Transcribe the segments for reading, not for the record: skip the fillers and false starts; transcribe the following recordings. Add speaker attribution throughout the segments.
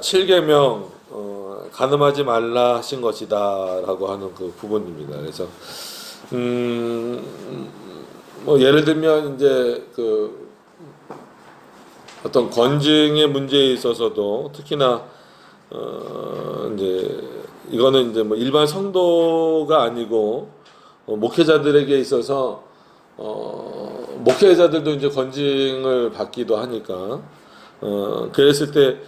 Speaker 1: 7계명 간음하지 말라 하신 것이다라고 하는 그 부분입니다. 그래서 뭐 예를 들면 이제 그 어떤 건증의 문제에 있어서도 특히나 이제 이거는 이제 뭐 일반 성도가 아니고 목회자들에게 있어서 목회자들도 이제 건증을 받기도 하니까 그랬을 때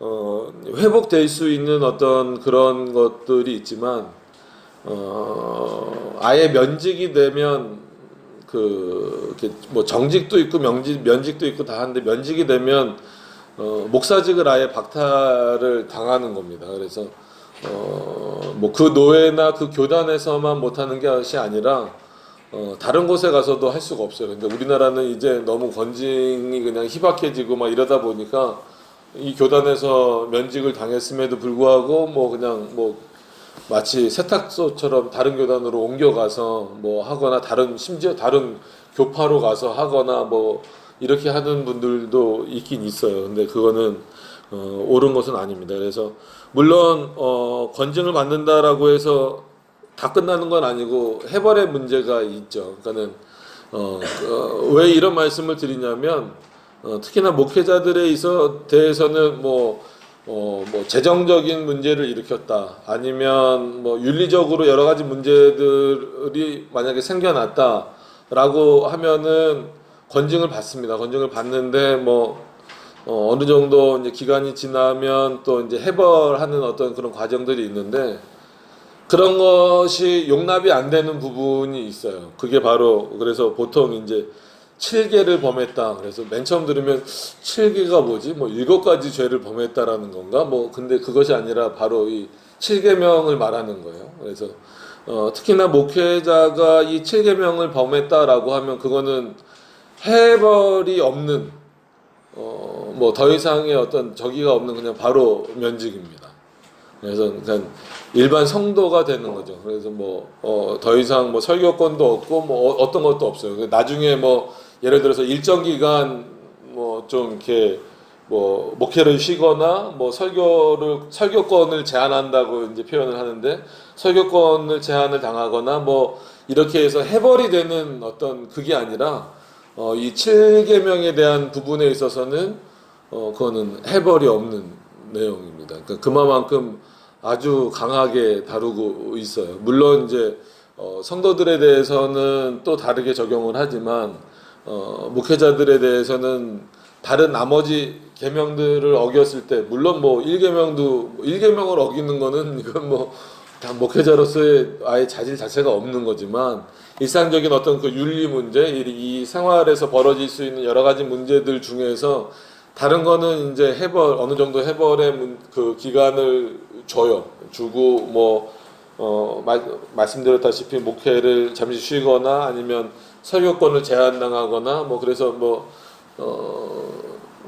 Speaker 1: 회복될 수 있는 어떤 그런 것들이 있지만 아예 면직이 되면 뭐 정직도 있고 면직도 있고 다 하는데 면직이 되면 목사직을 아예 박탈을 당하는 겁니다. 그래서 뭐 그 노회나 그 교단에서만 못하는 것이 아니라 다른 곳에 가서도 할 수가 없어요. 근데 우리나라는 이제 너무 건증이 그냥 희박해지고 막 이러다 보니까 이 교단에서 면직을 당했음에도 불구하고 뭐 그냥 뭐 마치 세탁소처럼 다른 교단으로 옮겨가서 뭐 하거나 심지어 다른 교파로 가서 하거나 뭐 이렇게 하는 분들도 있긴 있어요. 근데 그거는 옳은 것은 아닙니다. 그래서 물론 건증을 받는다라고 해서 다 끝나는 건 아니고 해벌의 문제가 있죠. 그러니까는 왜 이런 말씀을 드리냐면 특히나 목회자들에 대해서는 뭐 재정적인 문제를 일으켰다 아니면 뭐 윤리적으로 여러 가지 문제들이 만약에 생겨났다라고 하면은 건증을 받습니다. 건증을 받는데 뭐 어느 정도 이제 기간이 지나면 또 이제 해벌하는 어떤 그런 과정들이 있는데 그런 것이 용납이 안 되는 부분이 있어요. 그게 바로 그래서 보통 이제 7계를 범했다. 그래서 맨 처음 들으면 7계가 뭐지? 뭐 7가지 죄를 범했다라는 건가? 뭐 근데 그것이 아니라 바로 이 7계명을 말하는 거예요. 그래서 특히나 목회자가 이 7계명을 범했다라고 하면 그거는 해벌이 없는 뭐 더 이상의 어떤 저기가 없는 그냥 바로 면직입니다. 그래서 그냥 일반 성도가 되는 거죠. 그래서 뭐 더 이상 뭐 설교권도 없고 뭐 어떤 것도 없어요. 나중에 뭐 예를 들어서 일정 기간 뭐 좀 이렇게 뭐 목회를 쉬거나 뭐 설교권을 제한한다고 이제 표현을 하는데 설교권을 제한을 당하거나 뭐 이렇게 해서 해벌이 되는 어떤 그게 아니라 이 7계명에 대한 부분에 있어서는 그거는 해벌이 없는 내용입니다. 그러니까 그만큼 아주 강하게 다루고 있어요. 물론 이제 성도들에 대해서는 또 다르게 적용을 하지만 목회자들에 대해서는 다른 나머지 계명들을 어겼을 때 물론 뭐 1계명을 어기는 거는 이건 뭐 다 목회자로서의 아예 자질 자체가 없는 거지만 일상적인 어떤 그 윤리 문제, 이 생활에서 벌어질 수 있는 여러 가지 문제들 중에서 다른 거는 이제 어느 정도 해벌의 그 기간을 주고 뭐 말씀드렸다시피 목회를 잠시 쉬거나 아니면 설교권을 제한당하거나 뭐 그래서 뭐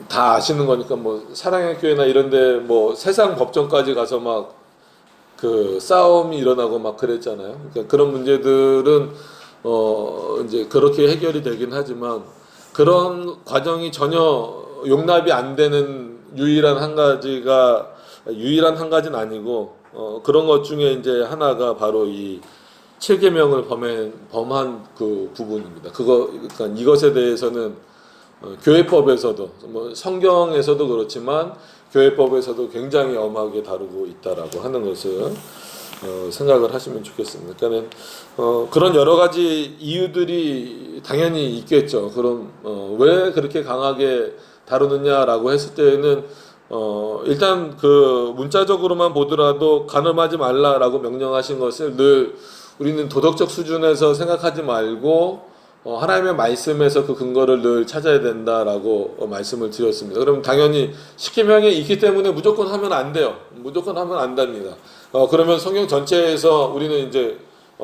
Speaker 1: 다 아시는 거니까 뭐 사랑의 교회나 이런데 뭐 세상 법정까지 가서 막 그 싸움이 일어나고 막 그랬잖아요. 그러니까 그런 문제들은 이제 그렇게 해결이 되긴 하지만 그런 과정이 전혀 용납이 안 되는 유일한 한 가지는 아니고 그런 것 중에 이제 하나가 바로 이 7계명을 범한 그 부분입니다. 그러니까 이것에 대해서는 교회법에서도 뭐 성경에서도 그렇지만 교회법에서도 굉장히 엄하게 다루고 있다라고 하는 것을 생각을 하시면 좋겠습니다. 그러니까는 그런 여러 가지 이유들이 당연히 있겠죠. 그럼 왜 그렇게 강하게 다루느냐라고 했을 때는 일단 그 문자적으로만 보더라도 간음하지 말라라고 명령하신 것을 늘 우리는 도덕적 수준에서 생각하지 말고 하나님의 말씀에서 그 근거를 늘 찾아야 된다라고 말씀을 드렸습니다. 그럼 당연히 10계명에 있기 때문에 무조건 하면 안 돼요. 무조건 하면 안 됩니다. 그러면 성경 전체에서 우리는 이제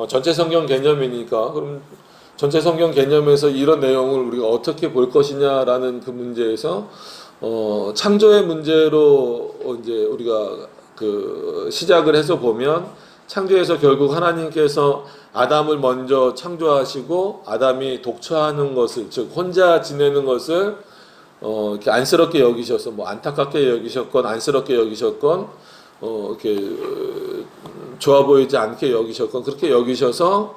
Speaker 1: 전체 성경 개념이니까 그럼 전체 성경 개념에서 이런 내용을 우리가 어떻게 볼 것이냐라는 그 문제에서 창조의 문제로 이제 우리가 그 시작을 해서 보면 창조에서 결국 하나님께서 아담을 먼저 창조하시고 아담이 독처하는 것을 즉 혼자 지내는 것을 이렇게 안쓰럽게 여기셔서 뭐 안타깝게 여기셨건 안쓰럽게 여기셨건 이렇게 좋아 보이지 않게 여기셨건 그렇게 여기셔서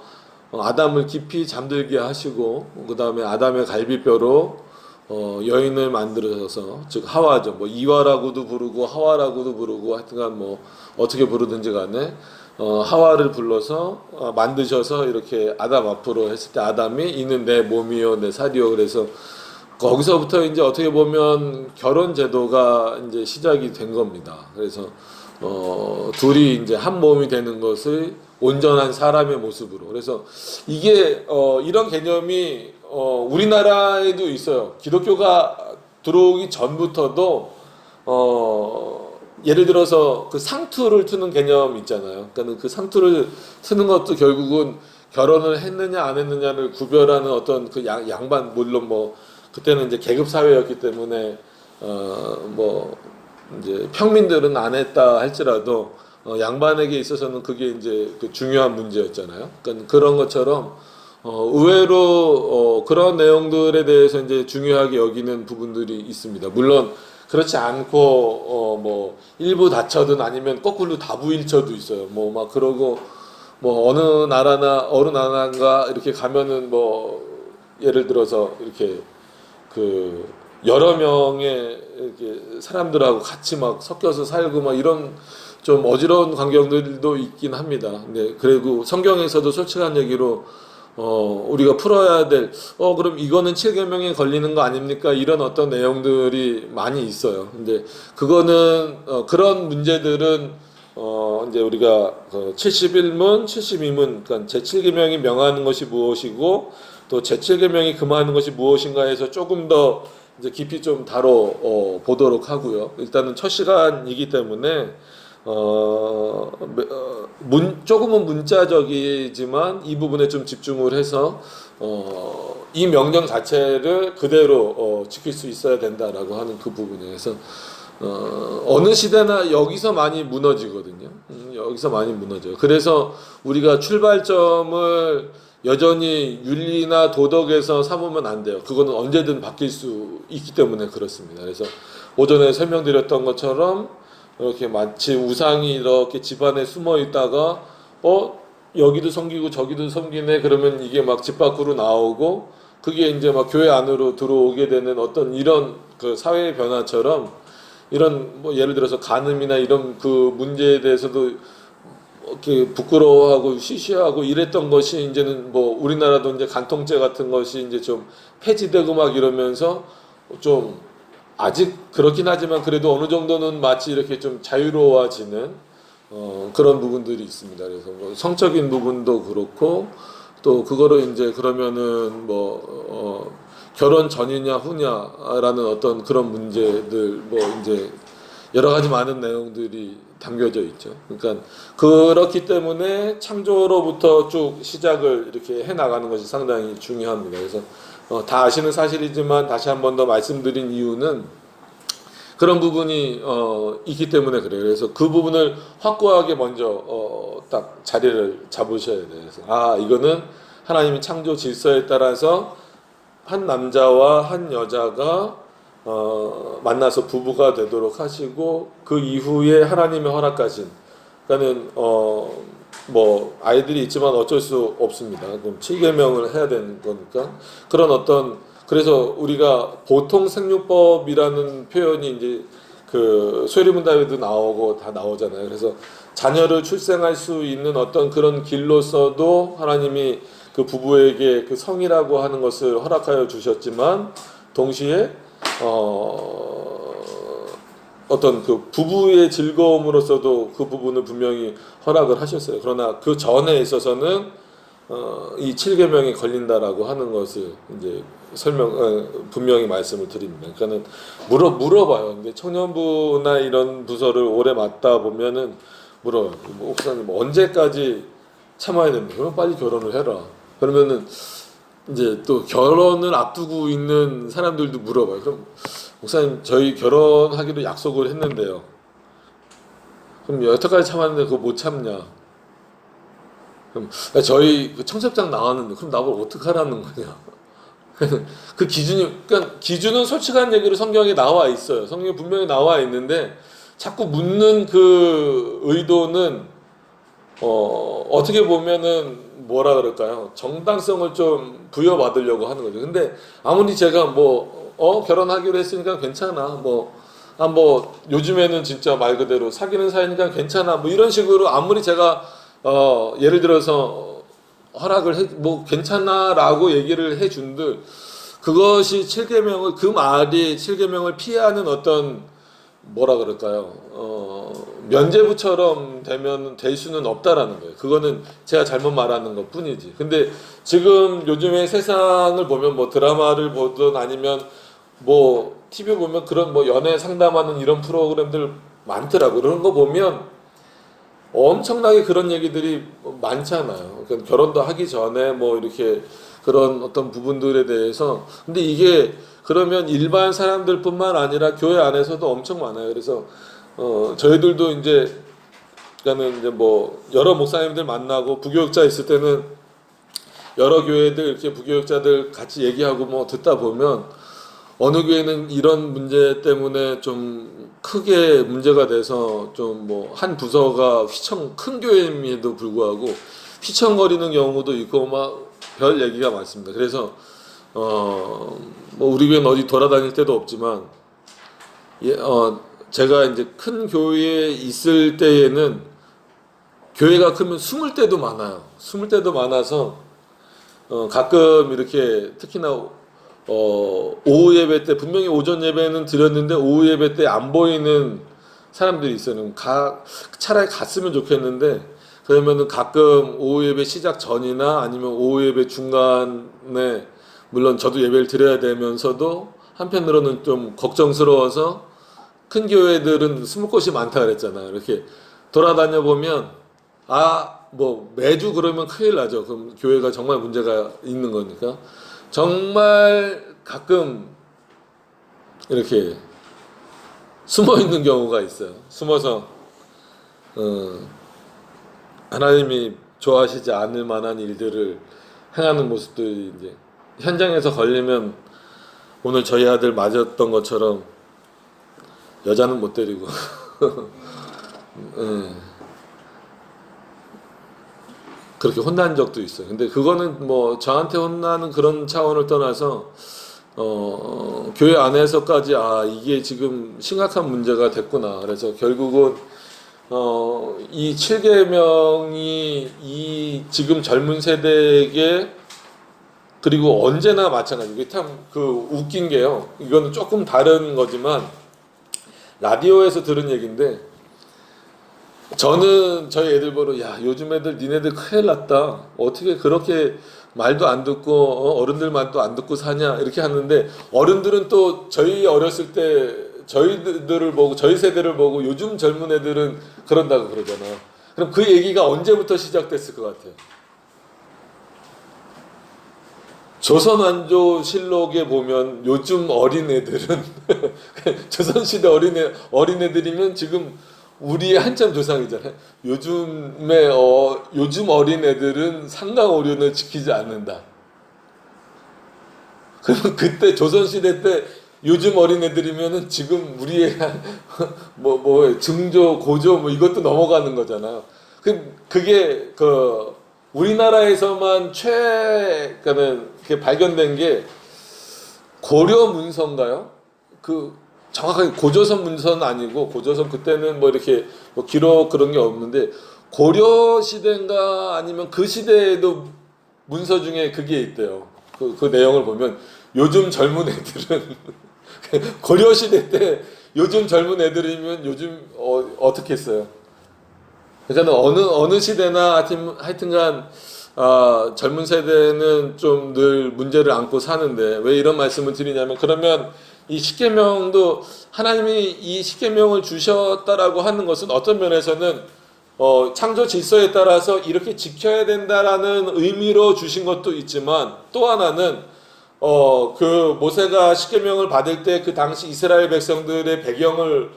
Speaker 1: 아담을 깊이 잠들게 하시고 그 다음에 아담의 갈비뼈로 여인을 만들어서 즉 하와죠. 뭐 이와라고도 부르고 하와라고도 부르고 하여튼간 뭐 어떻게 부르든지 간에 하와를 불러서 만드셔서 이렇게 아담 앞으로 했을 때 아담이 이는 내 몸이요 내 살이요. 그래서 거기서부터 이제 어떻게 보면 결혼 제도가 이제 시작이 된 겁니다. 그래서 둘이 이제 한 몸이 되는 것을 온전한 사람의 모습으로. 그래서 이게 이런 개념이 우리나라에도 있어요. 기독교가 들어오기 전부터도 예를 들어서 그 상투를 트는 개념 있잖아요. 그러니까 그 상투를 트는 것도 결국은 결혼을 했느냐 안 했느냐를 구별하는 어떤 그 양반 물론 뭐 그때는 이제 계급 사회였기 때문에 뭐 이제 평민들은 안 했다 할지라도 양반에게 있어서는 그게 이제 그 중요한 문제였잖아요. 그러니까 그런 것처럼 의외로 그런 내용들에 대해서 이제 중요하게 여기는 부분들이 있습니다. 물론 그렇지 않고 뭐 일부 다처든 아니면 거꾸로 다부일처도 있어요. 뭐 막 그러고 뭐 어느 나라인가 이렇게 가면은 뭐 예를 들어서 이렇게 그 여러 명의 이렇게 사람들하고 같이 막 섞여서 살고 막 이런 좀 어지러운 광경들도 있긴 합니다. 네, 그리고 성경에서도 솔직한 얘기로 우리가 풀어야 될 그럼 이거는 7계명에 걸리는 거 아닙니까? 이런 어떤 내용들이 많이 있어요. 근데 그거는 그런 문제들은 이제 우리가 71문, 72문, 그러니까 제7계명이 명하는 것이 무엇이고 또 제7계명이 금하는 것이 무엇인가 해서 조금 더 이제 깊이 좀 다뤄 보도록 하고요. 일단은 첫 시간이기 때문에 조금은 문자적이지만 이 부분에 좀 집중을 해서 이 명령 자체를 그대로 지킬 수 있어야 된다라고 하는 그 부분에서 어느 시대나 여기서 많이 무너지거든요. 여기서 많이 무너져요. 그래서 우리가 출발점을 여전히 윤리나 도덕에서 삼으면 안 돼요. 그거는 언제든 바뀔 수 있기 때문에 그렇습니다. 그래서 오전에 설명드렸던 것처럼 이렇게 마치 우상이 이렇게 집안에 숨어 있다가 여기도 섬기고 저기도 섬기네 그러면 이게 막 집 밖으로 나오고 그게 이제 막 교회 안으로 들어오게 되는 어떤 이런 그 사회의 변화처럼 이런 뭐 예를 들어서 간음이나 이런 그 문제에 대해서도 이렇게 부끄러워하고 시시하고 이랬던 것이 이제는 뭐 우리나라도 이제 간통죄 같은 것이 이제 좀 폐지되고 막 이러면서 좀 아직 그렇긴 하지만 그래도 어느 정도는 마치 이렇게 좀 자유로워지는 그런 부분들이 있습니다. 그래서 뭐 성적인 부분도 그렇고 또 그거를 이제 그러면은 뭐 결혼 전이냐 후냐라는 어떤 그런 문제들 뭐 이제 여러 가지 많은 내용들이 담겨져 있죠. 그러니까 그렇기 때문에 창조로부터 쭉 시작을 이렇게 해 나가는 것이 상당히 중요합니다. 그래서 다 아시는 사실이지만 다시 한 번 더 말씀드린 이유는 그런 부분이 있기 때문에 그래요. 그래서 그 부분을 확고하게 먼저 딱 자리를 잡으셔야 돼요. 그래서 이거는 하나님이 창조 질서에 따라서 한 남자와 한 여자가 만나서 부부가 되도록 하시고 그 이후에 하나님의 허락하신 그러니까는 뭐 아이들이 있지만 어쩔 수 없습니다. 그럼 7계명을 해야 되는 거니까 그런 어떤 그래서 우리가 보통 생육법이라는 표현이 이제 그 소리문답에도 나오고 다 나오잖아요. 그래서 자녀를 출생할 수 있는 어떤 그런 길로서도 하나님이 그 부부에게 그 성이라고 하는 것을 허락하여 주셨지만 동시에 어떤 그 부부의 즐거움으로서도 그 부분을 분명히 허락을 하셨어요. 그러나 그 전에 있어서는 이 7계명이 걸린다라고 하는 것을 이제 분명히 말씀을 드립니다. 그러니까는 물어봐요. 근데 청년부나 이런 부서를 오래 맡다 보면은 물어요. 목사님 언제까지 참아야 됩니까? 그럼 빨리 결혼을 해라. 그러면은 이제 또 결혼을 앞두고 있는 사람들도 물어봐요. 그럼 목사님 저희 결혼하기로 약속을 했는데요. 그럼 여태까지 참았는데 그거 못 참냐? 그럼 저희 그 청첩장 나왔는데 그럼 나보고 어떻게 하라는 거냐? 그 기준이, 그러니까 기준은 솔직한 얘기로 성경에 나와 있어요. 성경에 분명히 나와 있는데 자꾸 묻는 그 의도는 어떻게 보면은 뭐라 그럴까요? 정당성을 좀 부여받으려고 하는 거죠. 근데 아무리 제가 결혼하기로 했으니까 괜찮아. 뭐 요즘에는 진짜 말 그대로 사귀는 사이니까 괜찮아. 뭐 이런 식으로 아무리 제가 예를 들어서 허락을 괜찮아라고 얘기를 해준들 그것이 7계명을 그 말이 7계명을 피하는 어떤 뭐라 그럴까요? 면죄부처럼 되면 될 수는 없다라는 거예요. 그거는 제가 잘못 말하는 것 뿐이지. 근데 지금 요즘에 세상을 보면 뭐 드라마를 보든 아니면 뭐 TV 보면 그런 뭐 연애 상담하는 이런 프로그램들 많더라고. 그런 거 보면 엄청나게 그런 얘기들이 많잖아요. 그러니까 결혼도 하기 전에 뭐 이렇게 그런 어떤 부분들에 대해서. 근데 이게 그러면 일반 사람들뿐만 아니라 교회 안에서도 엄청 많아요. 그래서 저희들도 그러니까는 이제 뭐 여러 목사님들 만나고 부교육자 있을 때는 여러 교회들 이렇게 부교육자들 같이 얘기하고 뭐 듣다 보면 어느 교회는 이런 문제 때문에 좀 크게 문제가 돼서 좀 뭐 한 부서가 큰 교회임에도 불구하고 휘청거리는 경우도 있고 막 별 얘기가 많습니다. 그래서 뭐 우리 교회는 어디 돌아다닐 때도 없지만 제가 이제 큰 교회에 있을 때에는 교회가 크면 숨을 때도 많아요. 숨을 때도 많아서 가끔 이렇게 특히나 오후 예배 때 분명히 오전 예배는 드렸는데 오후 예배 때 안 보이는 사람들이 있어요. 차라리 갔으면 좋겠는데 그러면은 가끔 오후 예배 시작 전이나 아니면 오후 예배 중간에 물론 저도 예배를 드려야 되면서도 한편으로는 좀 걱정스러워서 큰 교회들은 숨을 곳이 많다 그랬잖아요. 이렇게 돌아다녀 보면 뭐 매주 그러면 큰일 나죠. 그럼 교회가 정말 문제가 있는 거니까. 정말 가끔 이렇게 숨어 있는 경우가 있어요. 숨어서 하나님이 좋아하시지 않을 만한 일들을 행하는 모습들이 이제 현장에서 걸리면 오늘 저희 아들 맞았던 것처럼 여자는 못 때리고 그렇게 혼난 적도 있어요. 근데 그거는 뭐 저한테 혼나는 그런 차원을 떠나서 교회 안에서까지 이게 지금 심각한 문제가 됐구나. 그래서 결국은 이 7계명이 이 지금 젊은 세대에게 그리고 언제나 마찬가지. 이게 참 웃긴 게요. 이거는 조금 다른 거지만 라디오에서 들은 얘기인데 저는 저희 애들 보러 요즘 애들 니네들 큰일 났다. 어떻게 그렇게 말도 안 듣고 어른들 말도 안 듣고 사냐 이렇게 하는데 어른들은 또 저희 어렸을 때 저희들을 보고 저희 세대를 보고 요즘 젊은 애들은 그런다고 그러잖아요. 그럼 그 얘기가 언제부터 시작됐을 것 같아요? 조선왕조실록에 보면 요즘 어린애들은 조선시대 어린애들이면 지금 우리의 한참 조상이잖아요. 요즘 어린애들은 상강오륜을 지키지 않는다. 그러면 그때 조선시대 때 요즘 어린애들이면은 지금 우리의 증조, 고조 뭐 이것도 넘어가는 거잖아요. 그게 우리나라에서만 그러니까는 그게 발견된 게 고려 문서인가요? 정확하게 고조선 문서는 아니고 고조선 그때는 뭐 이렇게 뭐 기록 그런 게 없는데 고려 시대인가 아니면 그 시대에도 문서 중에 그게 있대요. 그 내용을 보면 요즘 젊은 애들은 고려 시대 때 요즘 젊은 애들이면 요즘 어떻게 했어요? 그러니까 어느 시대나 하여튼간 젊은 세대는 좀 늘 문제를 안고 사는데 왜 이런 말씀을 드리냐면 그러면 이 십계명도 하나님이 이 십계명을 주셨다라고 하는 것은 어떤 면에서는 창조 질서에 따라서 이렇게 지켜야 된다라는 의미로 주신 것도 있지만 또 하나는 모세가 십계명을 받을 때 그 당시 이스라엘 백성들의 배경을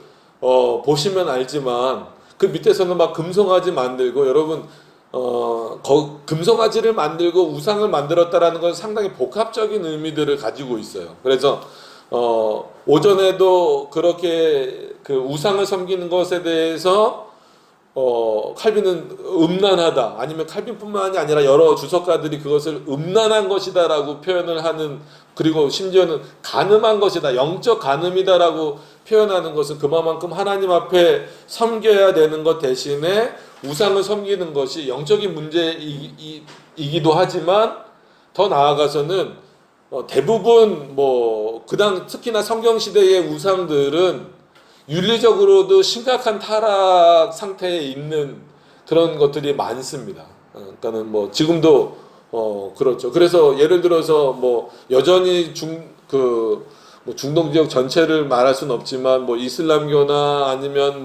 Speaker 1: 보시면 알지만 그 밑에서는 막 금송아지 만들고 여러분 금송아지를 만들고 우상을 만들었다라는 건 상당히 복합적인 의미들을 가지고 있어요. 그래서 오전에도 그렇게 그 우상을 섬기는 것에 대해서 칼빈은 음란하다, 아니면 칼빈뿐만이 아니라 여러 주석가들이 그것을 음란한 것이다라고 표현을 하는, 그리고 심지어는 간음한 것이다, 영적 간음이다라고 표현하는 것은 그만큼 하나님 앞에 섬겨야 되는 것 대신에 우상을 섬기는 것이 영적인 문제이기도 하지만, 더 나아가서는 대부분 특히나 성경 시대의 우상들은 윤리적으로도 심각한 타락 상태에 있는 그런 것들이 많습니다. 그러니까는 지금도 그렇죠. 그래서 예를 들어서 여전히 중동 지역 전체를 말할 수는 없지만 이슬람교나 아니면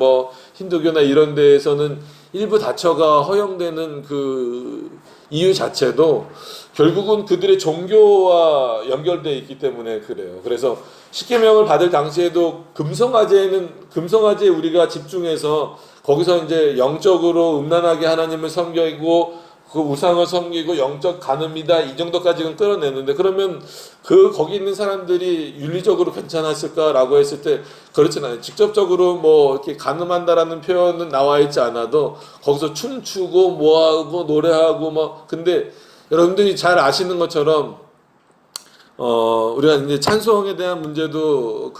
Speaker 1: 힌두교나 이런 데에서는 일부 다처가 허용되는 그 이유 자체도 결국은 그들의 종교와 연결되어 있기 때문에 그래요. 그래서 십계명을 받을 당시에도 금송아지에 우리가 집중해서 거기서 이제 영적으로 음란하게 하나님을 섬기고 그 우상을 섬기고 영적 간음이다, 이 정도까지는 끌어내는데, 그러면 거기 있는 사람들이 윤리적으로 괜찮았을까라고 했을 때 그렇진 않아요. 직접적으로 이렇게 간음한다라는 표현은 나와 있지 않아도 거기서 춤추고 뭐하고 노래하고 근데 여러분들이 잘 아시는 것처럼 우리가 이제 찬송에 대한 문제도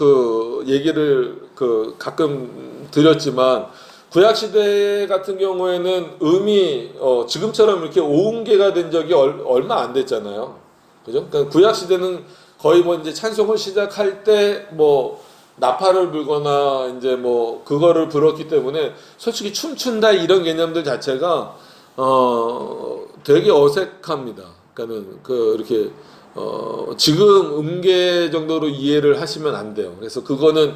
Speaker 1: 얘기를 가끔 드렸지만, 구약 시대 같은 경우에는 지금처럼 이렇게 오음계가 된 적이 얼마 안 됐잖아요. 그죠? 그러니까 구약 시대는 거의 이제 찬송을 시작할 때 나팔을 불거나 이제 그거를 불었기 때문에 솔직히 춤춘다 이런 개념들 자체가 되게 어색합니다. 그러니까는 이렇게 지금 음계 정도로 이해를 하시면 안 돼요. 그래서 그거는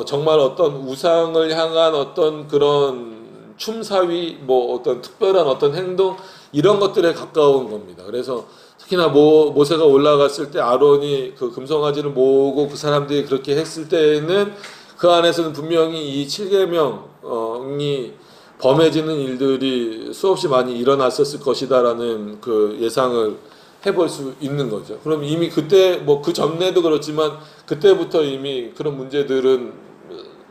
Speaker 1: 정말 어떤 우상을 향한 어떤 그런 춤사위, 어떤 특별한 어떤 행동, 이런 것들에 가까운 겁니다. 그래서 특히나 모세가 올라갔을 때 아론이 그 금송아지를 모으고 그 사람들이 그렇게 했을 때에는 그 안에서는 분명히 이 7계명이 범해지는 일들이 수없이 많이 일어났었을 것이다라는 그 예상을 해볼 수 있는 거죠. 그럼 이미 그때 그 전에도 그렇지만 그때부터 이미 그런 문제들은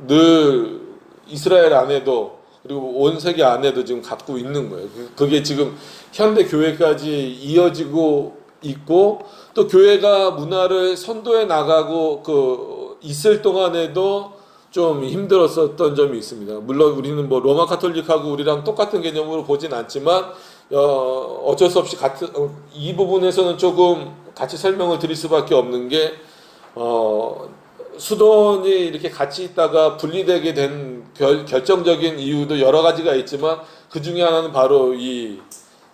Speaker 1: 늘 이스라엘 안에도 그리고 온 세계 안에도 지금 갖고 있는 거예요. 그게 지금 현대 교회까지 이어지고 있고, 또 교회가 문화를 선도해 나가고 있을 동안에도 좀 힘들었었던 점이 있습니다. 물론 우리는 로마 카톨릭하고 우리랑 똑같은 개념으로 보진 않지만 어쩔 수 없이 이 부분에서는 조금 같이 설명을 드릴 수밖에 없는 게 수도원이 이렇게 같이 있다가 분리되게 된 결정적인 이유도 여러 가지가 있지만 그 중에 하나는 바로 이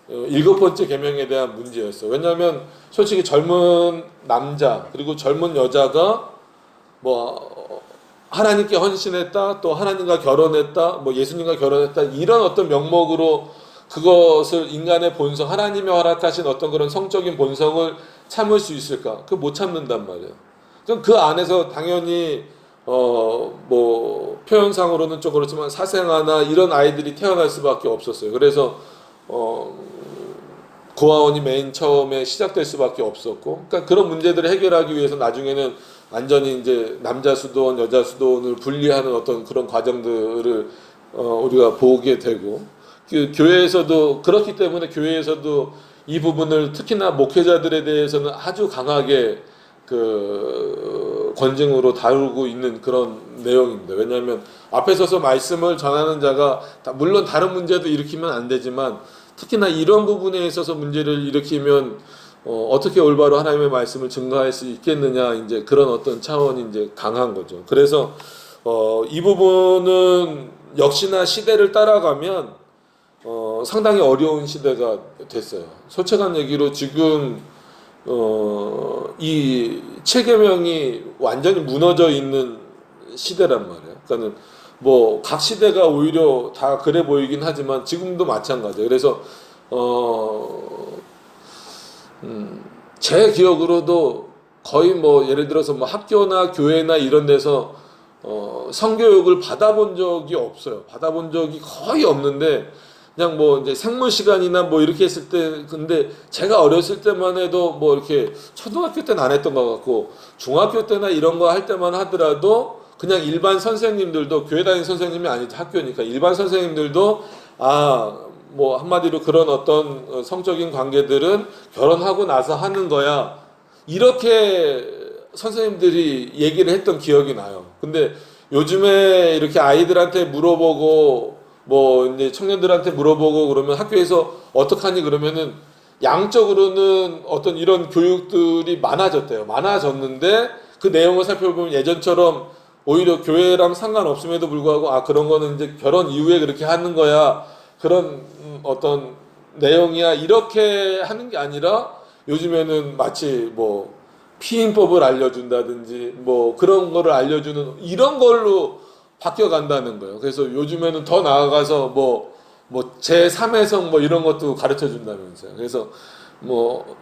Speaker 1: 7번째 계명에 대한 문제였어요. 왜냐하면 솔직히 젊은 남자 그리고 젊은 여자가 하나님께 헌신했다, 또 하나님과 결혼했다, 예수님과 결혼했다, 이런 어떤 명목으로 그것을 인간의 본성, 하나님이 허락하신 어떤 그런 성적인 본성을 참을 수 있을까? 그거 못 참는단 말이에요. 그럼 그 안에서 당연히 표현상으로는 좀 그렇지만 사생아나 이런 아이들이 태어날 수밖에 없었어요. 그래서 고아원이 맨 처음에 시작될 수밖에 없었고, 그러니까 그런 문제들을 해결하기 위해서 나중에는 완전히 이제 남자 수도원, 여자 수도원을 분리하는 어떤 그런 과정들을 우리가 보게 되고, 교회에서도 그렇기 때문에 교회에서도 이 부분을 특히나 목회자들에 대해서는 아주 강하게 권징으로 다루고 있는 그런 내용입니다. 왜냐하면 앞에 서서 말씀을 전하는 자가 물론 다른 문제도 일으키면 안 되지만 특히나 이런 부분에 있어서 문제를 일으키면 어떻게 올바로 하나님의 말씀을 증거할 수 있겠느냐, 이제 그런 어떤 차원이 이제 강한 거죠. 그래서 이 부분은 역시나 시대를 따라가면 상당히 어려운 시대가 됐어요. 솔직한 얘기로 지금 이 7계명이 완전히 무너져 있는 시대란 말이에요. 그러니까는 각 시대가 오히려 다 그래 보이긴 하지만 지금도 마찬가지예요. 그래서 제 기억으로도 거의 예를 들어서 학교나 교회나 이런 데서 성교육을 받아본 적이 없어요. 받아본 적이 거의 없는데 그냥 뭐 이제 생물 시간이나 뭐 이렇게 했을 때 근데 제가 어렸을 때만 해도 뭐 이렇게 초등학교 때는 안 했던 것 같고 중학교 때나 이런 거 할 때만 하더라도 그냥 일반 선생님들도 교회 다니는 선생님이 아니죠 학교니까 일반 선생님들도 뭐 한마디로 그런 어떤 성적인 관계들은 결혼하고 나서 하는 거야 이렇게 선생님들이 얘기를 했던 기억이 나요. 근데 요즘에 이렇게 아이들한테 물어보고 뭐 이제 청년들한테 물어보고 그러면 학교에서 어떡하니 그러면은 양적으로는 어떤 이런 교육들이 많아졌대요. 많아졌는데 그 내용을 살펴보면 예전처럼 오히려 교회랑 상관없음에도 불구하고 그런 거는 이제 결혼 이후에 그렇게 하는 거야. 그런 어떤 내용이야. 이렇게 하는 게 아니라 요즘에는 마치 뭐 피임법을 알려준다든지 뭐 그런 거를 알려주는 이런 걸로 바뀌어 간다는 거예요. 그래서 요즘에는 더 나아가서 뭐 제3의 성 뭐 이런 것도 가르쳐 준다면서요. 그래서 뭐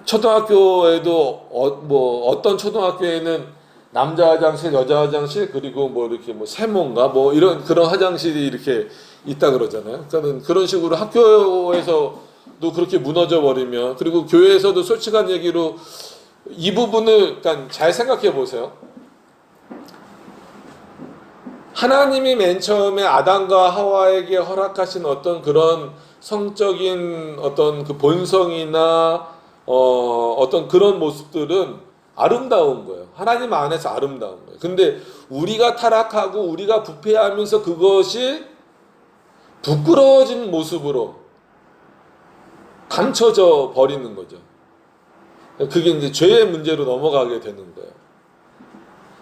Speaker 1: 초등학교에도 뭐 어떤 초등학교에는 남자 화장실, 여자 화장실 그리고 뭐 이렇게 뭐 세모인가 뭐 이런 그런 화장실이 이렇게 있다 그러잖아요. 그러니까 그런 식으로 학교에서도 그렇게 무너져 버리면 그리고 교회에서도 솔직한 얘기로 이 부분을 그러니까 잘 생각해 보세요. 하나님이 맨 처음에 아담과 하와에게 허락하신 어떤 그런 성적인 어떤 그 본성이나 어떤 그런 모습들은 아름다운 거예요. 하나님 안에서 아름다운 거예요. 근데 우리가 타락하고 우리가 부패하면서 그것이 부끄러워진 모습으로 감춰져 버리는 거죠. 그게 이제 죄의 문제로 넘어가게 되는 거예요.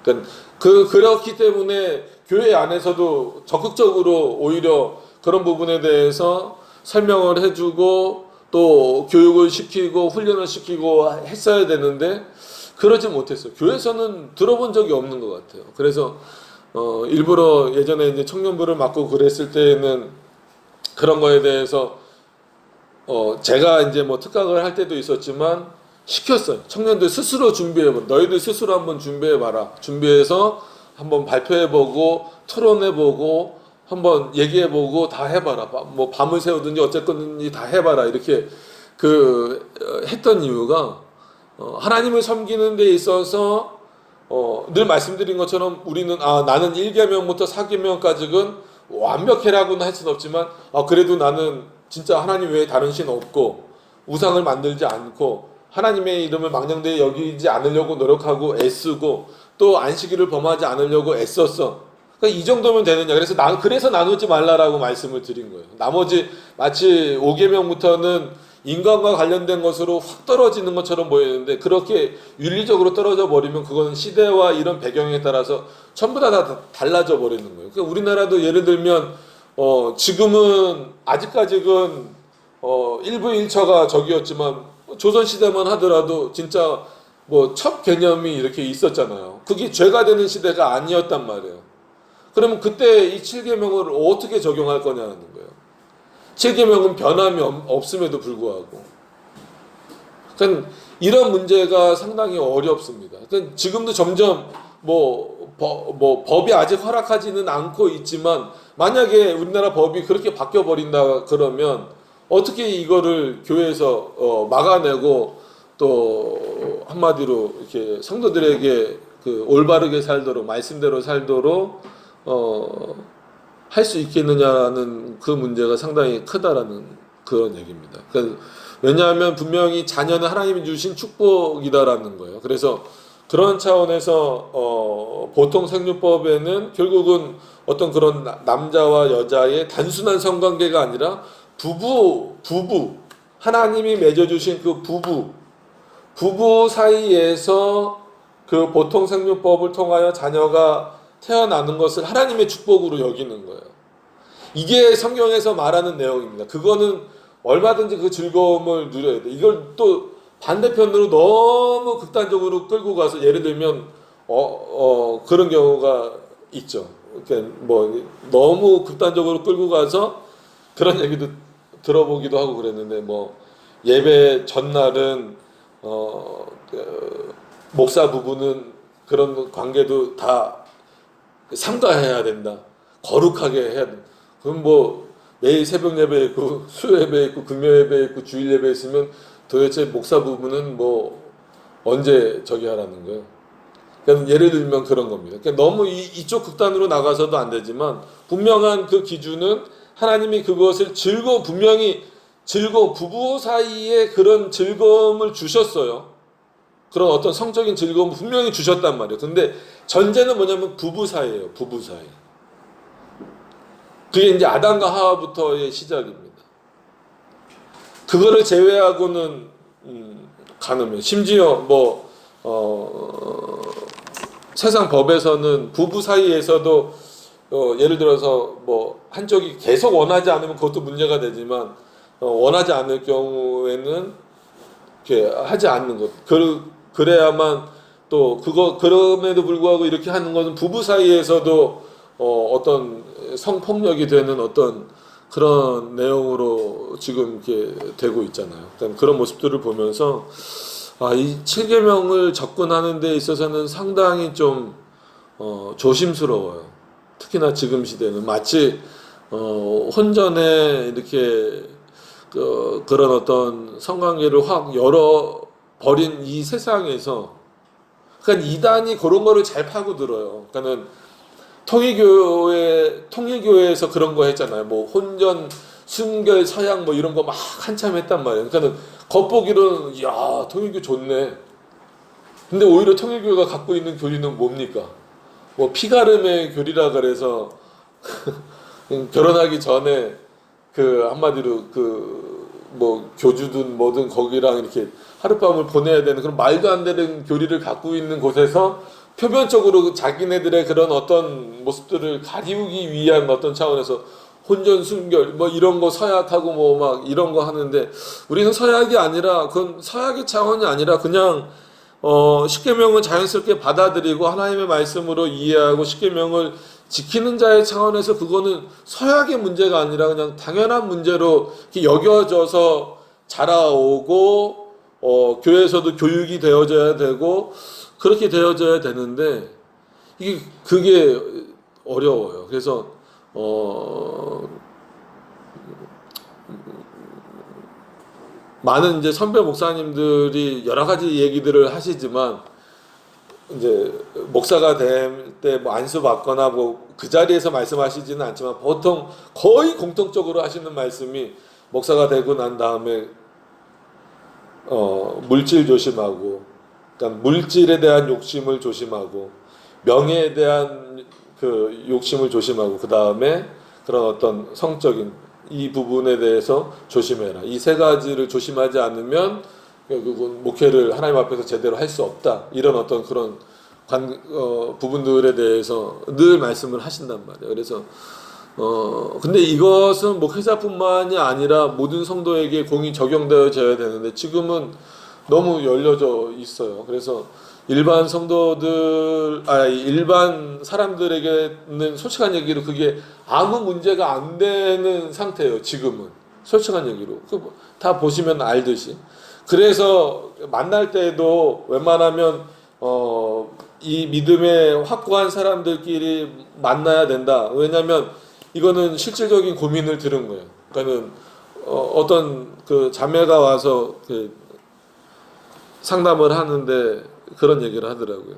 Speaker 1: 그러니까 그렇기 때문에 교회 안에서도 적극적으로 오히려 그런 부분에 대해서 설명을 해주고 또 교육을 시키고 훈련을 시키고 했어야 되는데 그러지 못했어요. 교회에서는 들어본 적이 없는 것 같아요. 그래서 일부러 예전에 이제 청년부를 맡고 그랬을 때에는 그런 거에 대해서 제가 이제 뭐 특강을 할 때도 있었지만 시켰어요. 청년들 스스로 준비해봐. 너희들 스스로 한번 준비해봐라. 준비해서 한번 발표해보고 토론해보고 한번 얘기해보고 다 해봐라. 뭐 밤을 새우든지 어쨌든지 다 해봐라. 이렇게 했던 이유가 하나님을 섬기는 데 있어서 늘 말씀드린 것처럼 우리는 나는 1계명부터 4계명까지는 완벽해라고는 할 수는 없지만 그래도 나는 진짜 하나님 외에 다른 신 없고 우상을 만들지 않고 하나님의 이름을 망령되이 여기지 않으려고 노력하고 애쓰고 또 안식일을 범하지 않으려고 애썼어. 그러니까 이 정도면 되느냐. 그래서 나누지 말라라고 말씀을 드린 거예요. 나머지 마치 5계명부터는 인간과 관련된 것으로 확 떨어지는 것처럼 보이는데 그렇게 윤리적으로 떨어져 버리면 그거는 시대와 이런 배경에 따라서 전부 다 달라져 버리는 거예요. 그러니까 우리나라도 예를 들면 지금은 아직까지는 일부 일처가 적이었지만 조선시대만 하더라도 진짜 뭐 첩 개념이 이렇게 있었잖아요. 그게 죄가 되는 시대가 아니었단 말이에요. 그러면 그때 이 7계명을 어떻게 적용할 거냐는 거예요. 7계명은 변함이 없음에도 불구하고. 그러니까 이런 문제가 상당히 어렵습니다. 그러니까 지금도 점점 법이 아직 허락하지는 않고 있지만 만약에 우리나라 법이 그렇게 바뀌어 버린다 그러면 어떻게 이거를 교회에서 막아내고 또 한마디로 이렇게 성도들에게 그 올바르게 살도록 말씀대로 살도록 할 수 있겠느냐는 그 문제가 상당히 크다라는 그런 얘기입니다. 그러니까 왜냐하면 분명히 자녀는 하나님이 주신 축복이다라는 거예요. 그래서 그런 차원에서 보통 생육법에는 결국은 어떤 그런 남자와 여자의 단순한 성관계가 아니라 부부 하나님이 맺어주신 그 부부 사이에서 그 보통 생육법을 통하여 자녀가 태어나는 것을 하나님의 축복으로 여기는 거예요. 이게 성경에서 말하는 내용입니다. 그거는 얼마든지 그 즐거움을 누려야 돼. 이걸 또 반대편으로 너무 극단적으로 끌고 가서 예를 들면 그런 경우가 있죠. 그러니까 뭐 너무 극단적으로 끌고 가서 그런 얘기도 들어보기도 하고 그랬는데 뭐 예배 전날은 목사 부부는 그런 관계도 다 삼가해야 된다. 거룩하게 해야 된다. 그럼 뭐 매일 새벽 예배 있고 수요 예배 있고 금요 예배 있고 주일 예배 있으면 도대체 목사 부부는 뭐 언제 저기 하라는 거예요. 그러니까 예를 들면 그런 겁니다. 그러니까 너무 이쪽 극단으로 나가서도 안 되지만 분명한 그 기준은 하나님이 그것을 분명히 부부 사이에 그런 즐거움을 주셨어요. 그런 어떤 성적인 즐거움을 분명히 주셨단 말이에요. 근데 전제는 뭐냐면 부부 사이예요. 부부 사이. 그게 이제 아담과 하와부터의 시작입니다. 그거를 제외하고는 가늠해요. 심지어 세상 법에서는 부부 사이에서도 예를 들어서 뭐 한쪽이 계속 원하지 않으면 그것도 문제가 되지만 원하지 않을 경우에는 이렇게 하지 않는 것. 그래야만 또 그럼에도 불구하고 이렇게 하는 것은 부부 사이에서도 어떤 성폭력이 되는 어떤 그런 내용으로 지금 이렇게 되고 있잖아요. 그런 모습들을 보면서 이 7계명을 접근하는 데 있어서는 상당히 좀 조심스러워요. 특히나 지금 시대는 마치 혼전에 이렇게 그런 어떤 성관계를 확 열어버린 이 세상에서 그러니까 이단이 그런 거를 잘 파고들어요. 그러니까는 통일교회에서 그런 거 했잖아요. 뭐 혼전, 순결, 서양 뭐 이런 거 막 한참 했단 말이에요. 그러니까는 겉보기로는 야 통일교 좋네. 근데 오히려 통일교가 갖고 있는 교리는 뭡니까? 뭐 피가름의 교리라 그래서 결혼하기 전에 한마디로 뭐 교주든 뭐든 거기랑 이렇게 하룻밤을 보내야 되는 그런 말도 안 되는 교리를 갖고 있는 곳에서 표면적으로 자기네들의 그런 어떤 모습들을 가리우기 위한 어떤 차원에서 혼전 순결 뭐 이런 거 서약하고 뭐 막 이런 거 하는데 우리는 서약이 아니라 그건 서약의 차원이 아니라 그냥 십계명을 자연스럽게 받아들이고 하나님의 말씀으로 이해하고 십계명을 지키는 자의 차원에서 그거는 서약의 문제가 아니라 그냥 당연한 문제로 여겨져서 자라오고 교회에서도 교육이 되어져야 되고 그렇게 되어져야 되는데 그게 어려워요. 그래서 많은 이제 선배 목사님들이 여러 가지 얘기들을 하시지만 이제 목사가 될 때 뭐 안수 받거나 뭐 그 자리에서 말씀하시지는 않지만 보통 거의 공통적으로 하시는 말씀이 목사가 되고 난 다음에 물질 조심하고 그러니까 물질에 대한 욕심을 조심하고 명예에 대한 그 욕심을 조심하고 그 다음에 그런 어떤 성적인 이 부분에 대해서 조심해라. 이 세 가지를 조심하지 않으면 결국은 목회를 하나님 앞에서 제대로 할 수 없다. 이런 어떤 그런 부분들에 대해서 늘 말씀을 하신단 말이에요. 그래서 근데 이것은 목회자뿐만이 아니라 모든 성도에게 공이 적용되어져야 되는데 지금은 너무 열려져 있어요. 그래서 일반 일반 사람들에게는 솔직한 얘기로 그게 아무 문제가 안 되는 상태예요. 지금은 솔직한 얘기로 다 보시면 알듯이. 그래서 만날 때도 웬만하면 이 믿음에 확고한 사람들끼리 만나야 된다. 왜냐하면 이거는 실질적인 고민을 들은 거예요. 그러니까는 어떤 그 자매가 와서 상담을 하는데 그런 얘기를 하더라고요.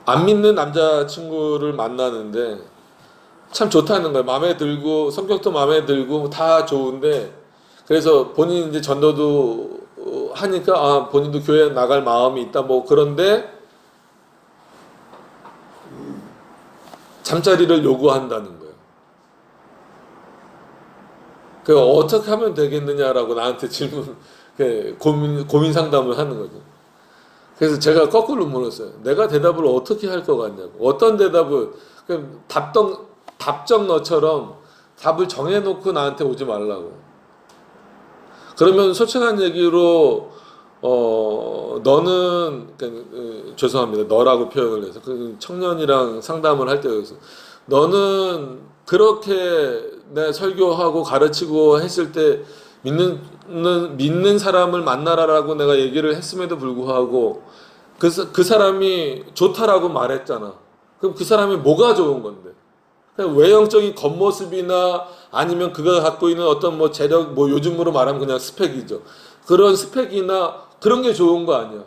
Speaker 1: 안 믿는 남자친구를 만나는데 참 좋다는 거예요. 마음에 들고 성격도 마음에 들고 다 좋은데 그래서 본인 이제 전도도 하니까 본인도 교회 나갈 마음이 있다 뭐 그런데 잠자리를 요구한다는 거예요. 그 어떻게 하면 되겠느냐라고 나한테 고민 상담을 하는 거죠. 그래서 제가 거꾸로 물었어요. 내가 대답을 어떻게 할 것 같냐고. 어떤 대답을 답정 너처럼 답을 정해놓고 나한테 오지 말라고. 그러면 솔직한 얘기로 너는 죄송합니다. 너라고 표현을 해서 그 청년이랑 상담을 할 때여서 너는 그렇게 내 설교하고 가르치고 했을 때 믿는 사람을 만나라라고 내가 얘기를 했음에도 불구하고 그 사람이 좋다라고 말했잖아. 그럼 그 사람이 뭐가 좋은 건데? 그냥 외형적인 겉모습이나 아니면 그가 갖고 있는 어떤 뭐 재력, 뭐 요즘으로 말하면 그냥 스펙이죠. 그런 스펙이나 그런 게 좋은 거 아니야.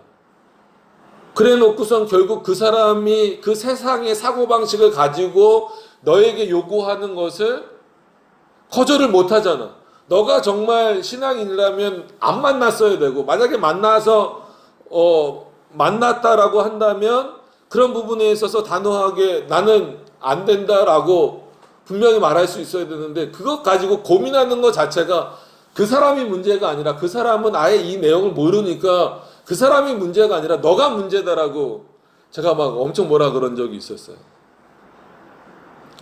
Speaker 1: 그래 놓고선 결국 그 사람이 그 세상의 사고방식을 가지고 너에게 요구하는 것을 거절을 못 하잖아. 너가 정말 신앙인이라면 안 만났어야 되고, 만약에 만나서 만났다라고 한다면 그런 부분에 있어서 단호하게 나는 안 된다라고 분명히 말할 수 있어야 되는데, 그것 가지고 고민하는 것 자체가 그 사람이 문제가 아니라, 그 사람은 아예 이 내용을 모르니까 그 사람이 문제가 아니라 너가 문제다라고 제가 막 엄청 뭐라 그런 적이 있었어요.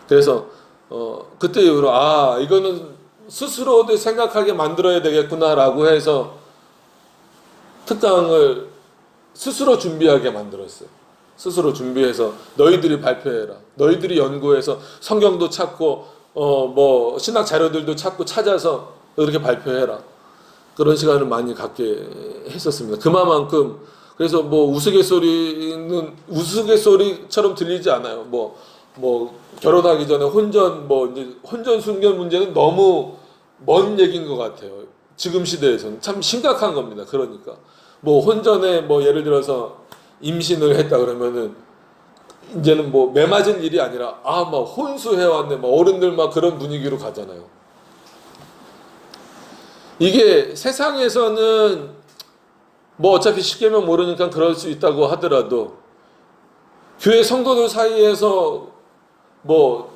Speaker 1: 그래서 그때 이후로 이거는 스스로도 생각하게 만들어야 되겠구나라고 해서 특강을 스스로 준비하게 만들었어요. 스스로 준비해서 너희들이 발표해라. 너희들이 연구해서 성경도 찾고 뭐 신학 자료들도 찾고 찾아서 이렇게 발표해라. 그런 시간을 많이 갖게 했었습니다. 그만큼 그래서 뭐 우스갯소리는 우스갯소리처럼 들리지 않아요. 뭐 결혼하기 전에 혼전 뭐 이제 혼전 순결 문제는 너무 먼 얘기인 것 같아요. 지금 시대에서는 참 심각한 겁니다. 그러니까 뭐 혼전에 뭐 예를 들어서 임신을 했다 그러면은 이제는 뭐 매맞은 일이 아니라 막 혼수해 왔네. 막 어른들 막 그런 분위기로 가잖아요. 이게 세상에서는 뭐 어차피 십계명 모르니까 그럴 수 있다고 하더라도 교회 성도들 사이에서 뭐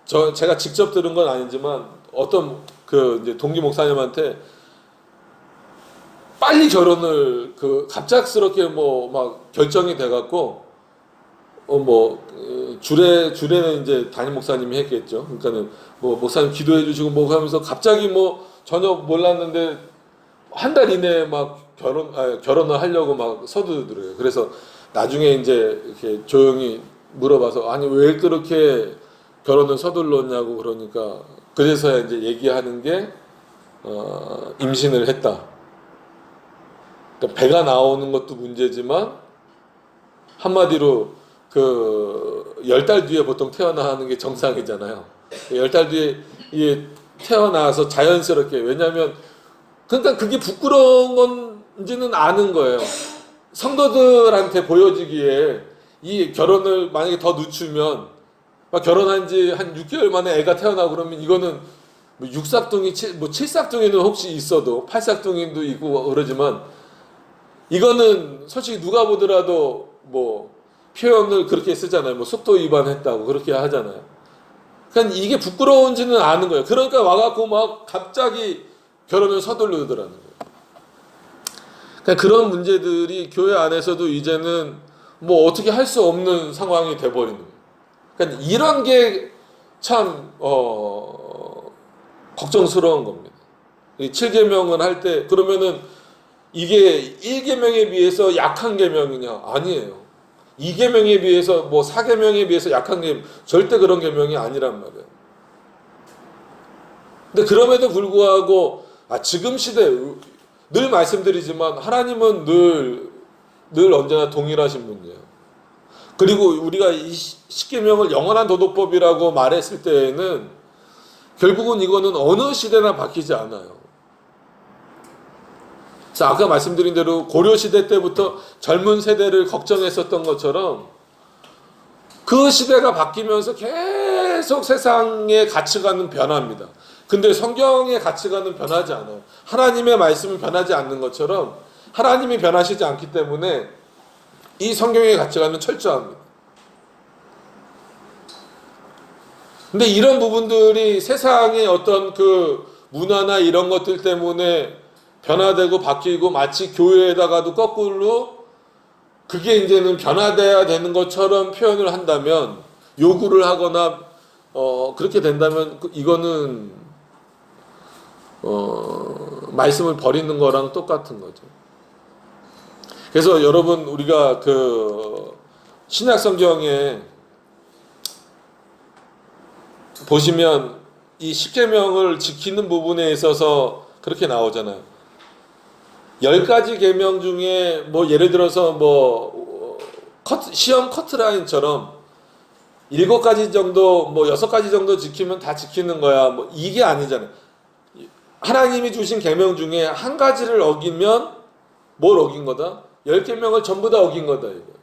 Speaker 1: 제가 직접 들은 건 아니지만 어떤 그 이제 동기 목사님한테 빨리 결혼을 갑작스럽게 뭐 막 결정이 돼갖고 주례는 이제 담임 목사님이 했겠죠. 그러니까는 뭐 목사님 기도해 주시고 뭐 하면서 갑자기 뭐 전혀 몰랐는데 한 달 이내에 막 결혼을 하려고 막 서두르더래요. 그래서 나중에 이제 이렇게 조용히 물어봐서 아니 왜 그렇게 결혼을 서둘렀냐고 그러니까 그래서야 이제 얘기하는 게 임신을 했다. 그러니까 배가 나오는 것도 문제지만 한마디로 10달 뒤에 보통 태어나는 게 정상이잖아요. 10달 뒤에 이게 태어나서 자연스럽게 왜냐하면 그러니까 그게 부끄러운 건지는 아는 거예요. 성도들한테 보여지기에 이 결혼을 만약에 더 늦추면 막 결혼한 지 한 6개월 만에 애가 태어나고 그러면 이거는 뭐 6삭둥이, 뭐 7삭둥이는 혹시 있어도 8삭둥이도 있고 그러지만 이거는 솔직히 누가 보더라도 뭐 표현을 그렇게 쓰잖아요. 뭐 속도 위반했다고 그렇게 하잖아요. 그러니까 이게 부끄러운지는 아는 거예요. 그러니까 와갖고 막 갑자기 결혼을 서두르더라는 거예요. 그러니까 그런 문제들이 교회 안에서도 이제는 뭐 어떻게 할 수 없는 상황이 돼버리는 거예요. 그러니까 이런 게 참 걱정스러운 겁니다. 이 7계명을 할 때 그러면은 이게 1계명에 비해서 약한 계명이냐? 아니에요. 2계명에 비해서 뭐 4계명에 비해서 약한 계명 절대 그런 계명이 아니란 말이에요. 근데 그럼에도 불구하고 지금 시대 늘 말씀드리지만 하나님은 늘 언제나 동일하신 분이에요. 그리고 우리가 이 10계명을 영원한 도덕법이라고 말했을 때에는 결국은 이거는 어느 시대나 바뀌지 않아요. 자, 아까 말씀드린 대로 고려시대 때부터 젊은 세대를 걱정했었던 것처럼 그 시대가 바뀌면서 계속 세상의 가치관은 변합니다. 근데 성경의 가치관은 변하지 않아요. 하나님의 말씀은 변하지 않는 것처럼 하나님이 변하시지 않기 때문에 이 성경의 가치관은 철저합니다. 근데 이런 부분들이 세상의 어떤 그 문화나 이런 것들 때문에 변화되고 바뀌고 마치 교회에다가도 거꾸로 그게 이제는 변화돼야 되는 것처럼 표현을 한다면 요구를 하거나 그렇게 된다면 이거는 말씀을 버리는 거랑 똑같은 거죠. 그래서 여러분 우리가 신약 성경에 보시면 이 10계명을 지키는 부분에 있어서 그렇게 나오잖아요. 10가지 계명 중에 뭐 예를 들어서 뭐 시험 커트라인처럼 7가지 정도, 뭐 6가지 정도 지키면 다 지키는 거야. 뭐 이게 아니잖아요. 하나님이 주신 계명 중에 한 가지를 어기면 뭘 어긴 거다? 10계명을 전부 다 어긴 거다 이거.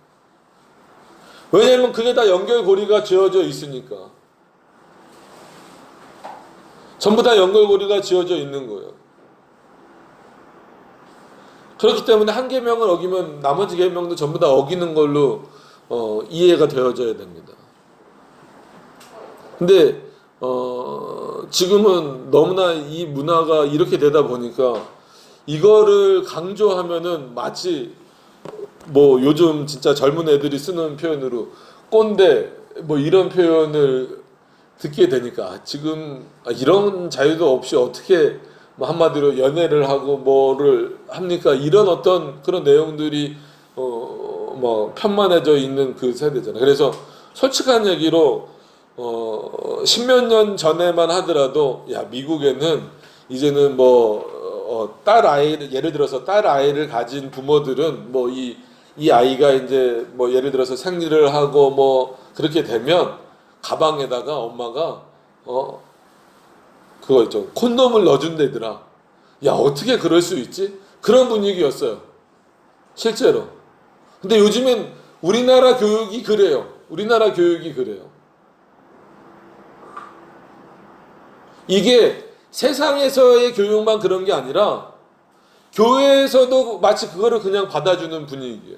Speaker 1: 왜냐면 그게 다 연결고리가 지어져 있으니까. 전부 다 연결고리가 지어져 있는 거예요. 그렇기 때문에 한 계명을 어기면 나머지 계명도 전부 다 어기는 걸로 이해가 되어져야 됩니다. 근데 지금은 너무나 이 문화가 이렇게 되다 보니까 이거를 강조하면은 마치 뭐 요즘 진짜 젊은 애들이 쓰는 표현으로 꼰대 뭐 이런 표현을 듣게 되니까 지금 이런 자유도 없이 어떻게 뭐 한마디로 연애를 하고 뭐를 합니까? 이런 어떤 그런 내용들이 뭐 편만해져 있는 그 세대잖아요. 그래서 솔직한 얘기로 십몇 년 전에만 하더라도 야 미국에는 이제는 뭐 딸 아이를 예를 들어서 딸 아이를 가진 부모들은 뭐 이 아이가 이제 뭐 예를 들어서 생리를 하고 뭐 그렇게 되면 가방에다가 엄마가 그거 있죠 콘돔을 넣어준다더라. 야 어떻게 그럴 수 있지? 그런 분위기였어요 실제로. 근데 요즘엔 우리나라 교육이 그래요. 우리나라 교육이 그래요. 이게 세상에서의 교육만 그런 게 아니라 교회에서도 마치 그거를 그냥 받아주는 분위기예요.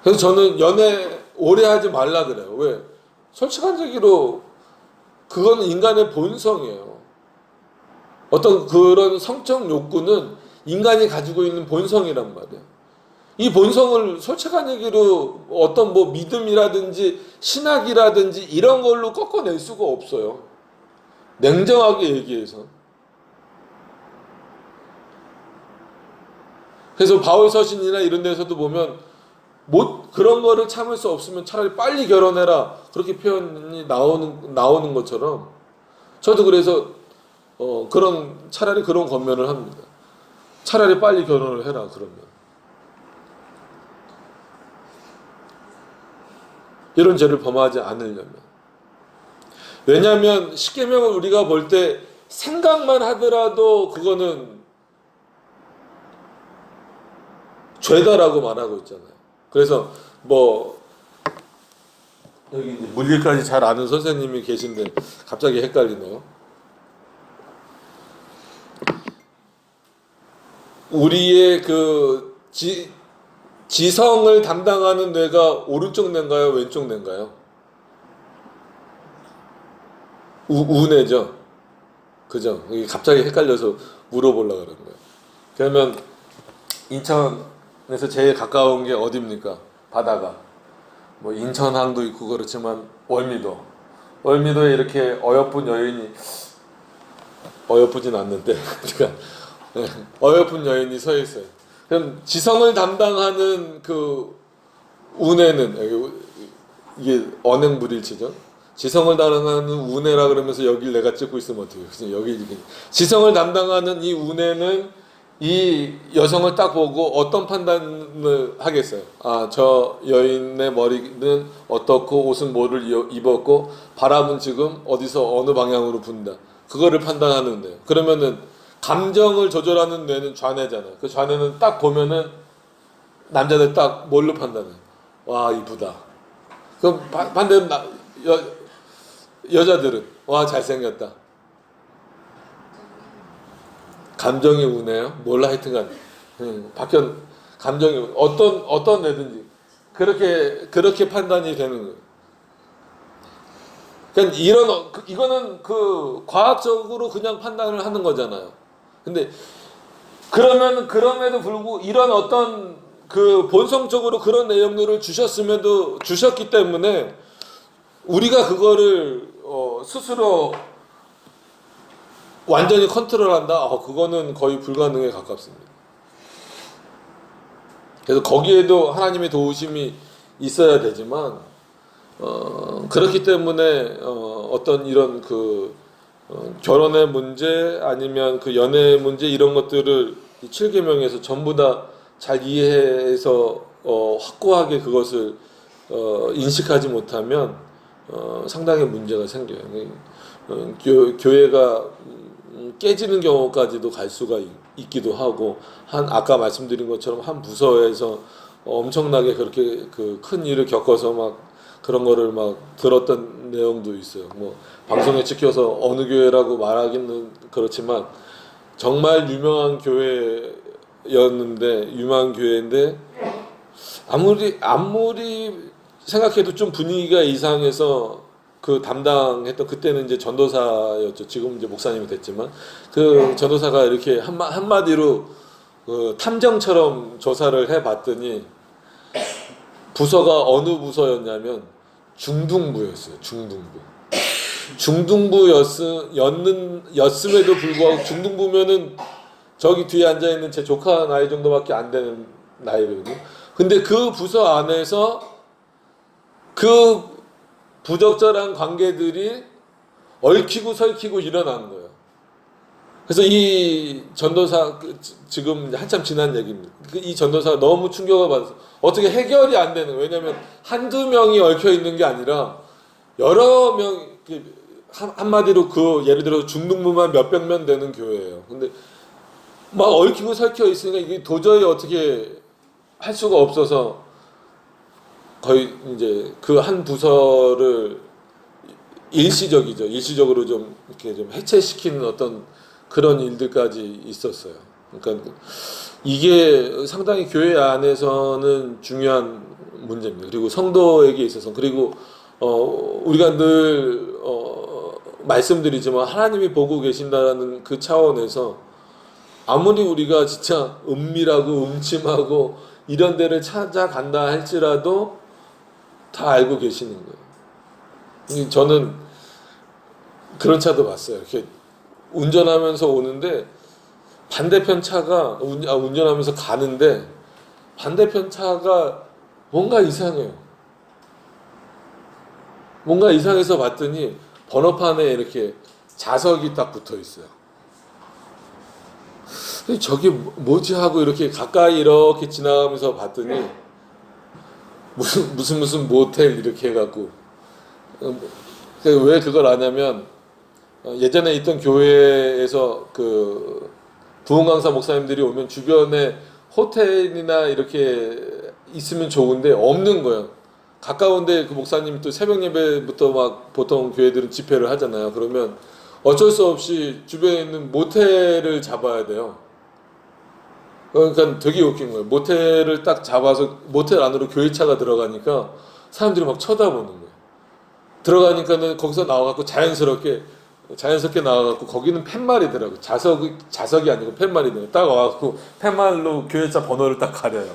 Speaker 1: 그래서 저는 연애 오래 하지 말라 그래요. 왜? 솔직한 얘기로 그거는 인간의 본성이에요. 어떤 그런 성적 욕구는 인간이 가지고 있는 본성이란 말이에요. 이 본성을 솔직한 얘기로 어떤 뭐 믿음이라든지 신학이라든지 이런 걸로 꺾어낼 수가 없어요. 냉정하게 얘기해서. 그래서 바울 서신이나 이런 데서도 보면 못 그런 거를 참을 수 없으면 차라리 빨리 결혼해라 그렇게 표현이 나오는 것처럼 저도 그래서 그런 차라리 그런 권면을 합니다. 차라리 빨리 결혼을 해라 그러면. 이런 죄를 범하지 않으려면. 왜냐하면 십계명을 우리가 볼 때 생각만 하더라도 그거는 죄다라고 말하고 있잖아요. 그래서 뭐 여기 이제 물리까지 잘 아는 선생님이 계신데 갑자기 헷갈리네요. 우리의 그 지성을 담당하는 뇌가 오른쪽 뇌인가요? 왼쪽 뇌인가요? 우뇌죠. 그죠? 이게 갑자기 헷갈려서 물어보려고 그런 거예요. 그러면 인천에서 제일 가까운 게 어디입니까? 바다가. 뭐 인천항도 있고 그렇지만 월미도에 이렇게 어여쁜 여인이 어여쁘진 않는데 그러니까 어여쁜 여인이 서 있어요. 그럼 지성을 담당하는 그 우뇌는 이게 언행불일치죠. 지성을 담당하는 우뇌라 그러면서 여길 내가 찍고 있으면 어떡해요? 그치? 여기 지성을 담당하는 이 우뇌는 이 여성을 딱 보고 어떤 판단을 하겠어요? 아, 저 여인의 머리는 어떻고 옷은 뭐를 입었고 바람은 지금 어디서 어느 방향으로 분다. 그거를 판단하는 뇌. 그러면은 감정을 조절하는 뇌는 좌뇌잖아요. 그 좌뇌는 딱 보면은 남자들 딱 뭘로 판단해? 와 이쁘다. 그럼 반대로 여자들은 와 잘생겼다. 감정이 우네요. 몰라 하여튼간 박현 감정이 어떤 뇌든지 그렇게 판단이 되는 거예요. 그러니까 이거는 그 과학적으로 그냥 판단을 하는 거잖아요. 근데 그럼에도 불구하고 이런 어떤 그 본성적으로 그런 내용들을 주셨기 때문에 우리가 그거를 스스로 완전히 컨트롤한다? 그거는 거의 불가능에 가깝습니다. 그래서 거기에도 하나님의 도우심이 있어야 되지만 그렇기 때문에 어떤 이런 결혼의 문제 아니면 그 연애의 문제 이런 것들을 이 7계명에서 전부 다 잘 이해해서 확고하게 그것을 인식하지 못하면 상당히 문제가 생겨요. 교회가 깨지는 경우까지도 갈 수가 있기도 하고, 아까 말씀드린 것처럼 한 부서에서 엄청나게 그렇게 그 큰 일을 겪어서 막 그런 거를 막 들었던 내용도 있어요. 뭐 방송에 찍혀서 어느 교회라고 말하기는 그렇지만 정말 유명한 교회였는데, 유명한 교회인데 아무리 생각해도 좀 분위기가 이상해서 그 담당했던, 그때는 이제 전도사였죠. 지금 이제 목사님이 됐지만 그 전도사가 이렇게 한마디로 그 탐정처럼 조사를 해봤더니 부서가 어느 부서였냐면 중등부였어요. 중등부였음에도 불구하고, 중등부면은 저기 뒤에 앉아 있는 제 조카 나이 정도밖에 안 되는 나이거든요. 근데 그 부서 안에서 그 부적절한 관계들이 얽히고 설키고 일어난 거예요. 그래서 이 전도사, 지금 한참 지난 얘기입니다. 이 전도사가 너무 충격을 받아서 어떻게 해결이 안 되는 거예요. 왜냐하면 한두 명이 얽혀 있는 게 아니라 여러 명, 한마디로 그 예를 들어서 중등부만 몇백 명 되는 교회예요. 근데 막 얽히고 설켜 있으니까 이게 도저히 어떻게 할 수가 없어서 거의 이제 그 한 부서를 일시적으로 좀 이렇게 좀 해체시키는 어떤 그런 일들까지 있었어요. 그러니까 이게 상당히 교회 안에서는 중요한 문제입니다. 그리고 성도에게 있어서, 그리고 우리가 늘 말씀드리지만 하나님이 보고 계신다는 그 차원에서 아무리 우리가 진짜 은밀하고 음침하고 이런 데를 찾아간다 할지라도 다 알고 계시는 거예요. 저는 그런 차도 봤어요. 이렇게 운전하면서 오는데 반대편 차가 운전하면서 가는데 반대편 차가 뭔가 이상해요. 뭔가 이상해서 봤더니 번호판에 이렇게 자석이 딱 붙어 있어요. 저게 뭐지 하고 이렇게 가까이 이렇게 지나가면서 봤더니 무슨 모텔 이렇게 해갖고, 왜 그걸 아냐면 예전에 있던 교회에서 그 부흥 강사 목사님들이 오면 주변에 호텔이나 이렇게 있으면 좋은데 없는 거예요. 가까운데 그 목사님이 또 새벽 예배부터 막 보통 교회들은 집회를 하잖아요. 그러면 어쩔 수 없이 주변에 있는 모텔을 잡아야 돼요. 그러니까 되게 웃긴 거예요. 모텔을 딱 잡아서 모텔 안으로 교회차가 들어가니까 사람들이 막 쳐다보는 거예요. 들어가니까는 거기서 나와갖고 자연스럽게 나와갖고, 거기는 팻말이더라고요. 자석이 아니고 팻말이더라고요. 딱 와갖고 팻말로 교회차 번호를 딱 가려요.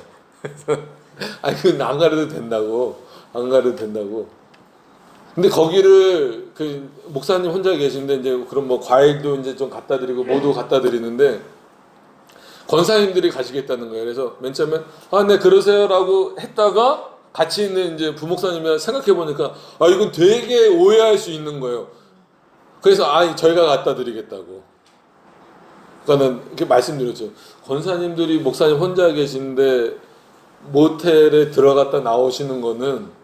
Speaker 1: 아니, 그건 안 가려도 된다고. 근데 거기를 그 목사님 혼자 계신데 이제 그럼 뭐 과일도 이제 좀 갖다 드리고 뭐도 갖다 드리는데 권사님들이 가시겠다는 거예요. 그래서 맨 처음에 네 그러세요라고 했다가 같이 있는 이제 부목사님이랑 생각해 보니까 이건 되게 오해할 수 있는 거예요. 그래서 저희가 갖다 드리겠다고. 그러니까는 이렇게 말씀드렸죠. 권사님들이 목사님 혼자 계신데 모텔에 들어갔다 나오시는 거는,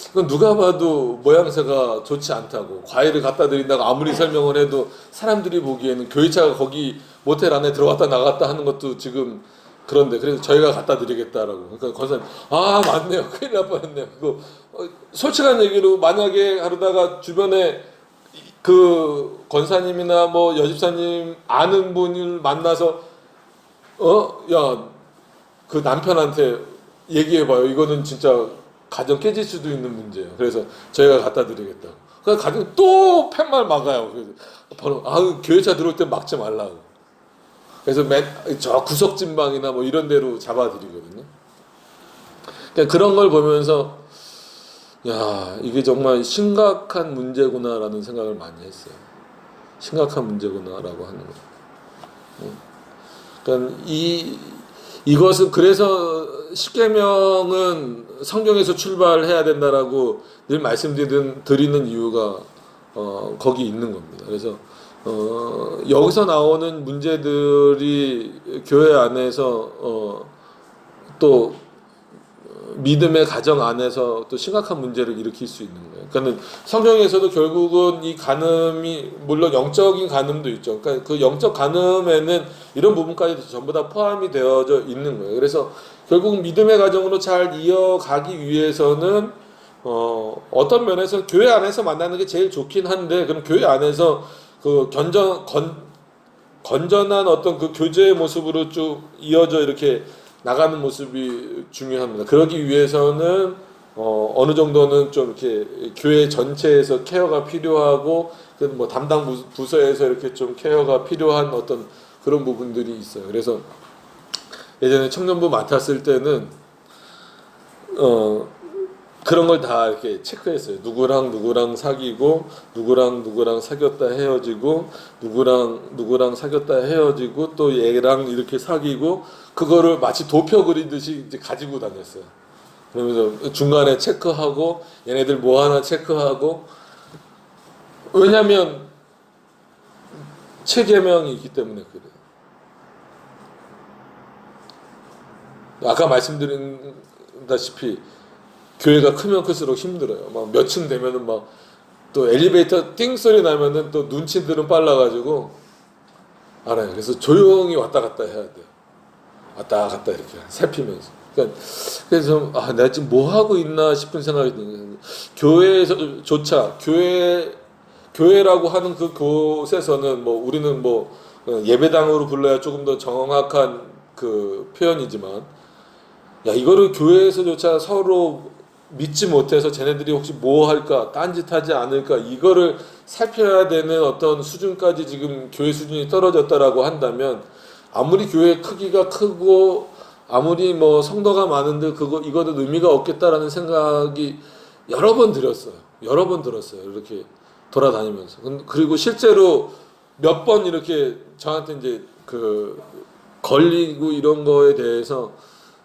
Speaker 1: 그건 누가 봐도 모양새가 좋지 않다고. 과일을 갖다 드린다고 아무리 설명을 해도 사람들이 보기에는 교회차가 거기 모텔 안에 들어갔다 나갔다 하는 것도 지금 그런데, 그래서 저희가 갖다 드리겠다라고. 그러니까 권사님 맞네요. 큰일 날 뻔했네요. 그거 솔직한 얘기로 만약에 하루다가 주변에 그 권사님이나 뭐 여집사님 아는 분을 만나서 그 남편한테 얘기해봐요. 이거는 진짜 가정 깨질 수도 있는 문제예요. 그래서 저희가 갖다 드리겠다고. 그래서 가정 또 팻말 막아요. 그래서 바로 교회차 들어올 때 막지 말라고. 그래서 저 구석진방이나 뭐 이런 데로 잡아드리거든요. 그러니까 그런 걸 보면서 이게 정말 심각한 문제구나라는 생각을 많이 했어요. 심각한 문제구나라고 하는 거. 그러니까 이것은, 그래서 십계명은 성경에서 출발해야 된다라고 늘 말씀드리는 이유가 거기 있는 겁니다. 그래서 여기서 나오는 문제들이 교회 안에서 또 믿음의 가정 안에서 또 심각한 문제를 일으킬 수 있는 거예요. 그러니까 성경에서도 결국은 이 간음이 물론 영적인 간음도 있죠. 그러니까 그 영적 간음에는 이런 부분까지 전부 다 포함이 되어져 있는 거예요. 그래서 결국 믿음의 가정으로 잘 이어가기 위해서는 어떤 면에서 교회 안에서 만나는 게 제일 좋긴 한데, 그럼 교회 안에서 그 건전한 어떤 그 교제의 모습으로 쭉 이어져 이렇게 나가는 모습이 중요합니다. 그러기 위해서는 어느 정도는 좀 이렇게 교회 전체에서 케어가 필요하고, 그 뭐 담당 부서에서 이렇게 좀 케어가 필요한 어떤 그런 부분들이 있어요. 그래서 예전에 청년부 맡았을 때는 그런 걸 다 이렇게 체크했어요. 누구랑 사귀고, 누구랑 사귀었다 헤어지고, 누구랑 사귀었다 헤어지고, 또 얘랑 이렇게 사귀고, 그거를 마치 도표 그리듯이 이제 가지고 다녔어요. 그러면서 중간에 체크하고, 얘네들 뭐 하나 체크하고, 왜냐면 체계명이 있기 때문에 그래요. 아까 말씀드린다시피 교회가 크면 클수록 힘들어요. 막 몇 층 되면은 막 또 엘리베이터 띵 소리 나면은 또 눈치들은 빨라가지고 알아요. 그래서 조용히 왔다 갔다 해야 돼요. 왔다 갔다 이렇게 살피면서. 그러니까 그래서 내가 지금 뭐 하고 있나 싶은 생각이 드는 교회에서조차 교회라고 하는 그 곳에서는 뭐 우리는 뭐 예배당으로 불러야 조금 더 정확한 그 표현이지만, 야 이거를 교회에서조차 서로 믿지 못해서 쟤네들이 혹시 뭐 할까, 딴짓하지 않을까, 이거를 살펴야 되는 어떤 수준까지 지금 교회 수준이 떨어졌다라고 한다면, 아무리 교회 크기가 크고 아무리 뭐 성도가 많은데 이거는 의미가 없겠다라는 생각이 여러 번 들었어요. 이렇게 돌아다니면서. 그리고 실제로 몇 번 이렇게 저한테 이제 그 걸리고 이런 거에 대해서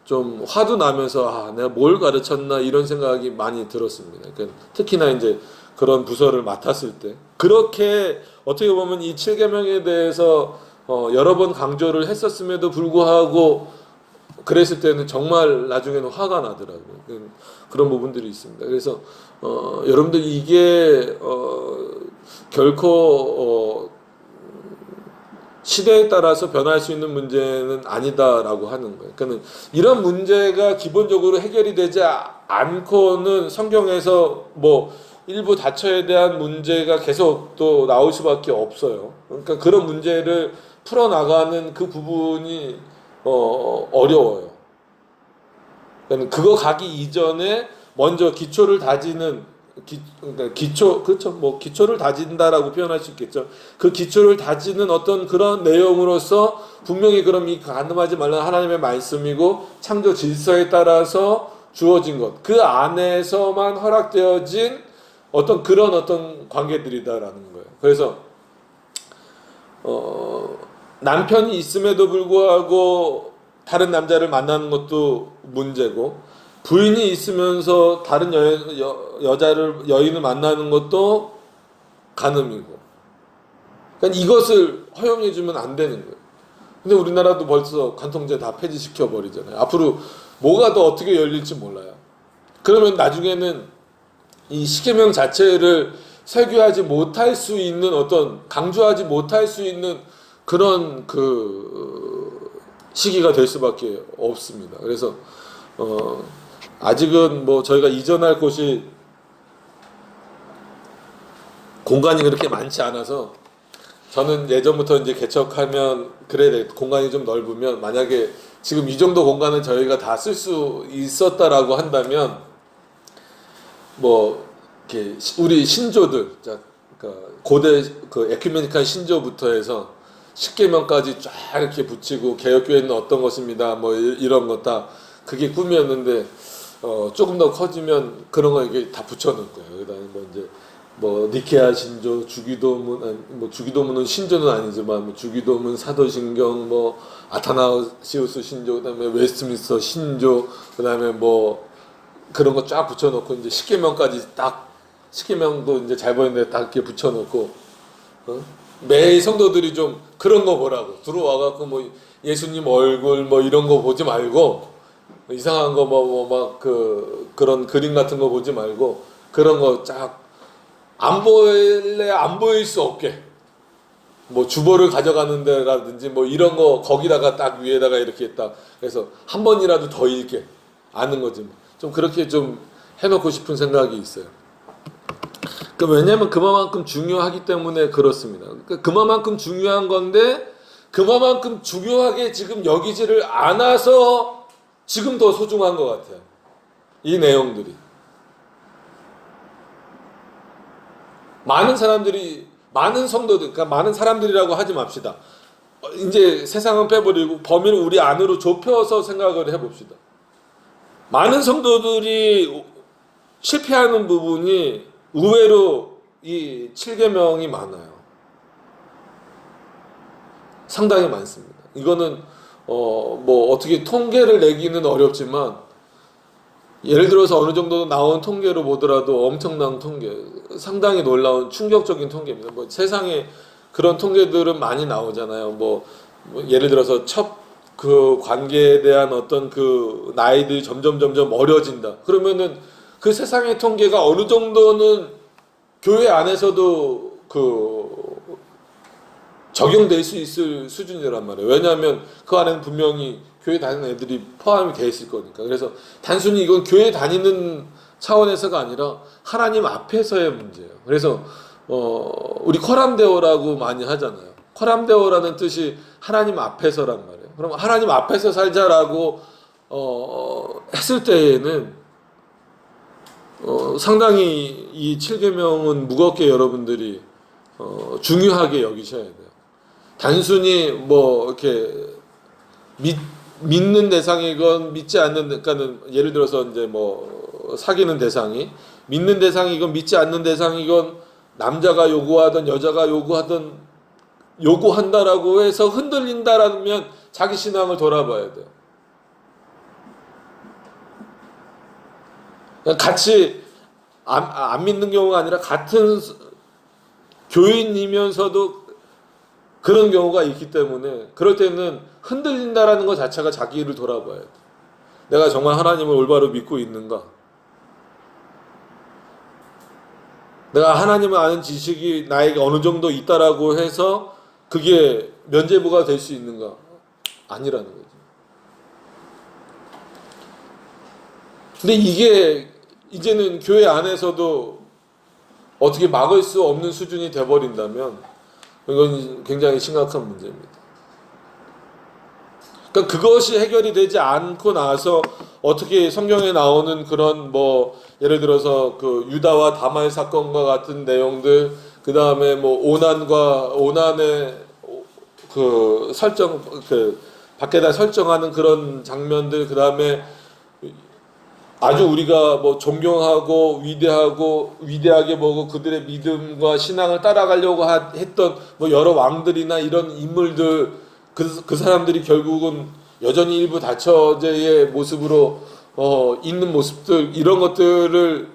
Speaker 1: 좀 화도 나면서 내가 뭘 가르쳤나 이런 생각이 많이 들었습니다. 그러니까 특히나 이제 그런 부서를 맡았을 때 그렇게 어떻게 보면 이 7계명에 대해서 여러 번 강조를 했었음에도 불구하고 그랬을 때는 정말 나중에는 화가 나더라고요. 그런 부분들이 있습니다. 그래서 여러분들 이게 결코 시대에 따라서 변할 수 있는 문제는 아니다라고 하는 거예요. 그러니까 이런 문제가 기본적으로 해결이 되지 않고는 성경에서 뭐 일부 다처에 대한 문제가 계속 또 나올 수밖에 없어요. 그러니까 그런 문제를 풀어나가는 그 부분이 어려워요. 그러니까 그거 가기 이전에 먼저 기초를 다지는 그러니까 그렇죠. 뭐 기초를 다진다라고 표현할 수 있겠죠. 그 기초를 다지는 어떤 그런 내용으로서 분명히 그럼 이 간음하지 말라는 하나님의 말씀이고 창조 질서에 따라서 주어진 것, 그 안에서만 허락되어진 어떤 그런 어떤 관계들이다라는 거예요. 그래서 남편이 있음에도 불구하고 다른 남자를 만나는 것도 문제고, 부인이 있으면서 다른 여인을 만나는 것도 간음이고, 그러니까 이것을 허용해주면 안 되는 거예요. 근데 우리나라도 벌써 간통죄 다 폐지시켜 버리잖아요. 앞으로 뭐가 더 어떻게 열릴지 몰라요. 그러면 나중에는 이 십계명 자체를 설교하지 못할 수 있는 강조하지 못할 수 있는 그런 그 시기가 될 수밖에 없습니다. 그래서 아직은 뭐 저희가 이전할 곳이 공간이 그렇게 많지 않아서, 저는 예전부터 이제 개척하면 그래 공간이 좀 넓으면, 만약에 지금 이 정도 공간을 저희가 다 쓸 수 있었다라고 한다면 뭐 이렇게 우리 신조들, 그러니까 고대 그 에큐메니칼 신조부터 해서 십계명까지 쫙 이렇게 붙이고 개혁교회는 어떤 것입니다, 뭐 이런 거 다 그게 꿈이었는데, 조금 더 커지면 그런 거 이게 다 붙여놓을 거예요. 그다음에 뭐 이제 뭐 니케아 신조, 주기도문, 뭐 주기도문은 신조는 아니지만 뭐 주기도문, 사도신경, 뭐 아타나시우스 신조, 그다음에 웨스트민스터 신조, 그다음에 뭐 그런 거 쫙 붙여놓고 이제 십계명까지 딱, 십계명도 이제 잘 보이는데 딱 이렇게 붙여놓고, 매일 성도들이 좀 그런 거 보라고 들어와갖고 뭐 예수님 얼굴 뭐 이런 거 보지 말고 이상한 거 막 그런 그림 같은 거 보지 말고 그런 거 쫙 안 보일래 안 보일 수 없게 뭐 주보를 가져가는 데라든지 뭐 이런 거 거기다가 딱 위에다가 이렇게 딱 그래서 한 번이라도 더 읽게 아는 거지. 좀 그렇게 좀 해놓고 싶은 생각이 있어요. 왜냐하면 그만큼 중요하기 때문에 그렇습니다. 그만큼 중요한 건데 그만큼 중요하게 지금 여기지를 않아서 지금 더 소중한 것 같아요. 이 내용들이. 많은 사람들이 많은 성도들, 그러니까 많은 사람들이라고 하지 맙시다. 이제 세상은 빼버리고 범위를 우리 안으로 좁혀서 생각을 해봅시다. 많은 성도들이 실패하는 부분이 의외로 이 7계명이 많아요. 상당히 많습니다. 이거는 뭐 어떻게 통계를 내기는 어렵지만 예를 들어서 어느 정도 나온 통계로 보더라도 엄청난 통계, 상당히 놀라운 충격적인 통계입니다. 뭐 세상에 그런 통계들은 많이 나오잖아요. 뭐 예를 들어서 첫 그 관계에 대한 어떤 그 나이들이 점점 어려진다. 그러면은 그 세상의 통계가 어느 정도는 교회 안에서도 적용될 수 있을 수준이란 말이에요. 왜냐하면 그 안에는 분명히 교회 다니는 애들이 포함이 되어 있을 거니까. 그래서 단순히 이건 교회 다니는 차원에서가 아니라 하나님 앞에서의 문제예요. 그래서 우리 코람데오라고 많이 하잖아요. 코람데오라는 뜻이 하나님 앞에서란 말이에요. 그럼 하나님 앞에서 살자라고 했을 때에는 상당히 이 7계명은 무겁게 여러분들이 중요하게 여기셔야 돼요. 단순히 뭐 이렇게 믿는 대상이건 믿지 않는, 그러니까는 예를 들어서 이제 뭐 사귀는 대상이 믿는 대상이건 믿지 않는 대상이건 남자가 요구하든 여자가 요구한다라고 해서 흔들린다라면 자기 신앙을 돌아봐야 돼요. 같이 안 믿는 경우가 아니라 같은 교인이면서도 그런 경우가 있기 때문에 그럴 때는 흔들린다라는 것 자체가 자기를 돌아봐야 돼. 내가 정말 하나님을 올바로 믿고 있는가? 내가 하나님을 아는 지식이 나에게 어느 정도 있다라고 해서 그게 면죄부가 될 수 있는가? 아니라는 거죠. 근데 이게 이제는 교회 안에서도 어떻게 막을 수 없는 수준이 돼버린다면 이건 굉장히 심각한 문제입니다. 그러니까 그것이 해결이 되지 않고 나서 어떻게 성경에 나오는 그런 뭐 예를 들어서 그 유다와 다말 사건과 같은 내용들, 그 다음에 뭐 오난의 그 설정, 그 밖에다 설정하는 그런 장면들, 그 다음에 아주 우리가 뭐 존경하고 위대하게 보고 그들의 믿음과 신앙을 따라가려고 했던 뭐 여러 왕들이나 이런 인물들, 그 사람들이 결국은 여전히 일부 다처제의 모습으로 있는 모습들, 이런 것들을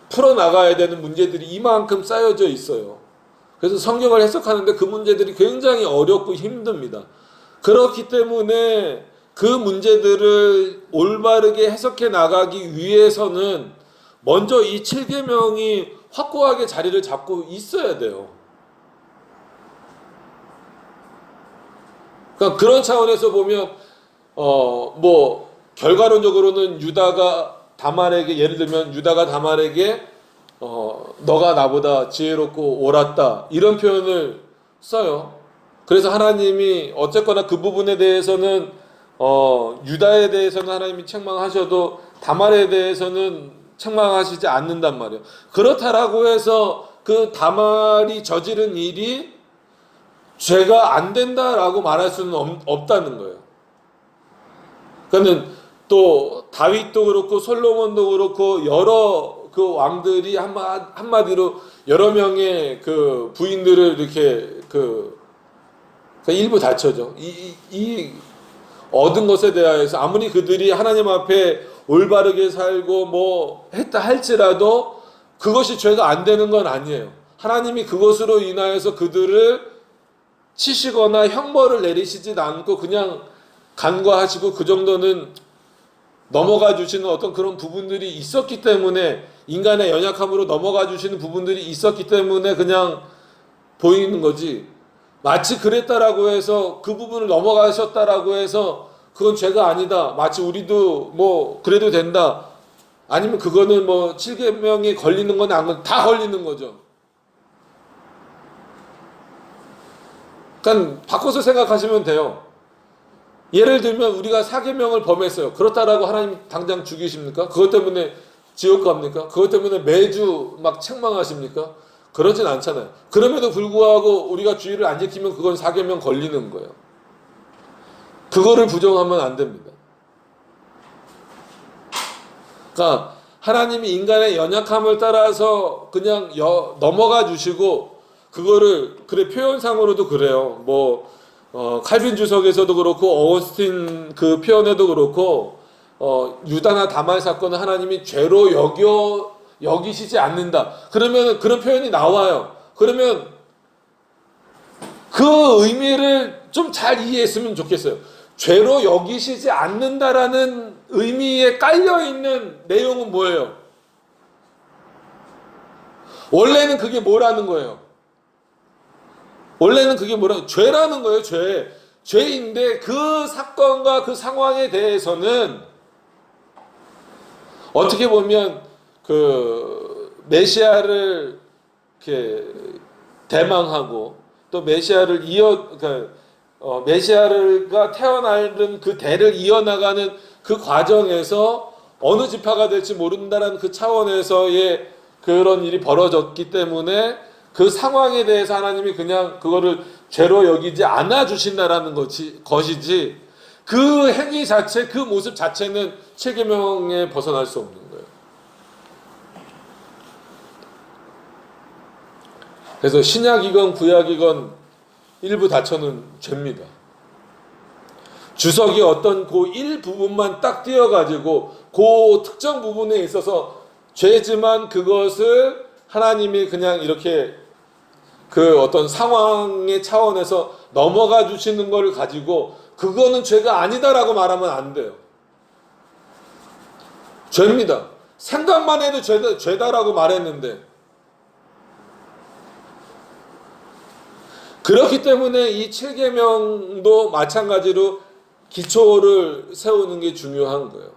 Speaker 1: 풀어나가야 되는 문제들이 이만큼 쌓여져 있어요. 그래서 성경을 해석하는데 그 문제들이 굉장히 어렵고 힘듭니다. 그렇기 때문에 그 문제들을 올바르게 해석해 나가기 위해서는 먼저 이 7계명이 확고하게 자리를 잡고 있어야 돼요. 그러니까 그런 차원에서 보면 뭐 결과론적으로는 유다가 다말에게, 예를 들면 유다가 다말에게 너가 나보다 지혜롭고 옳았다 이런 표현을 써요. 그래서 하나님이 어쨌거나 그 부분에 대해서는 유다에 대해서는 하나님이 책망하셔도 다말에 대해서는 책망하시지 않는단 말이에요. 그렇다라고 해서 그 다말이 저지른 일이 죄가 안 된다라고 말할 수는 없다는 거예요. 그러니까 또 다윗도 그렇고 솔로몬도 그렇고 여러 그 왕들이 한마디로 여러 명의 그 부인들을 이렇게 일부 다쳐죠. 이 얻은 것에 대하여서 아무리 그들이 하나님 앞에 올바르게 살고 뭐 했다 할지라도 그것이 죄가 안 되는 건 아니에요. 하나님이 그것으로 인하여서 그들을 치시거나 형벌을 내리시지 않고 그냥 간과하시고 그 정도는 넘어가 주시는 어떤 그런 부분들이 있었기 때문에, 인간의 연약함으로 넘어가 주시는 부분들이 있었기 때문에 그냥 보이는 거지, 마치 그랬다라고 해서 그 부분을 넘어가셨다라고 해서 그건 죄가 아니다, 마치 우리도 뭐 그래도 된다, 아니면 그거는 뭐 7계명이 걸리는 건 안 걸리는, 다 걸리는 거죠. 그러니까 바꿔서 생각하시면 돼요. 예를 들면 우리가 4계명을 범했어요. 그렇다라고 하나님 당장 죽이십니까? 그것 때문에 지옥 갑니까? 그것 때문에 매주 막 책망하십니까? 그러진 않잖아요. 그럼에도 불구하고 우리가 주의를 안 지키면 그건 4계명 걸리는 거예요. 그거를 부정하면 안 됩니다. 그러니까 하나님이 인간의 연약함을 따라서 그냥 넘어가 주시고, 그거를 그래 표현상으로도 그래요. 뭐 칼빈 주석에서도 그렇고 어거스틴 그 표현에도 그렇고, 유다나 다말 사건은 하나님이 죄로 여기시지 않는다. 그러면 그런 표현이 나와요. 그러면 그 의미를 좀 잘 이해했으면 좋겠어요. 죄로 여기시지 않는다라는 의미에 깔려 있는 내용은 뭐예요? 원래는 그게 뭐라는 거예요? 원래는 그게 뭐라는, 죄라는 거예요. 죄인데 그 사건과 그 상황에 대해서는 어떻게 보면 그 메시아를 이렇게 대망하고, 또 메시아를 그러니까 메시아가 태어나는 그 대를 이어나가는 그 과정에서 어느 지파가 될지 모른다는 그 차원에서의 그런 일이 벌어졌기 때문에 그 상황에 대해서 하나님이 그냥 그거를 죄로 여기지 않아 주신다라는 것이지, 그 행위 자체, 그 모습 자체는 7계명에 벗어날 수 없는 거예요. 그래서 신약이건 구약이건 일부 다처는 죄입니다. 주석이 어떤 그 일부분만 딱 띄어가지고 그 특정 부분에 있어서 죄지만 그것을 하나님이 그냥 이렇게 그 어떤 상황의 차원에서 넘어가 주시는 걸 가지고 그거는 죄가 아니다라고 말하면 안 돼요. 죄입니다. 생각만 해도 죄다라고 말했는데, 그렇기 때문에 이 7계명도 마찬가지로 기초를 세우는 게 중요한 거예요.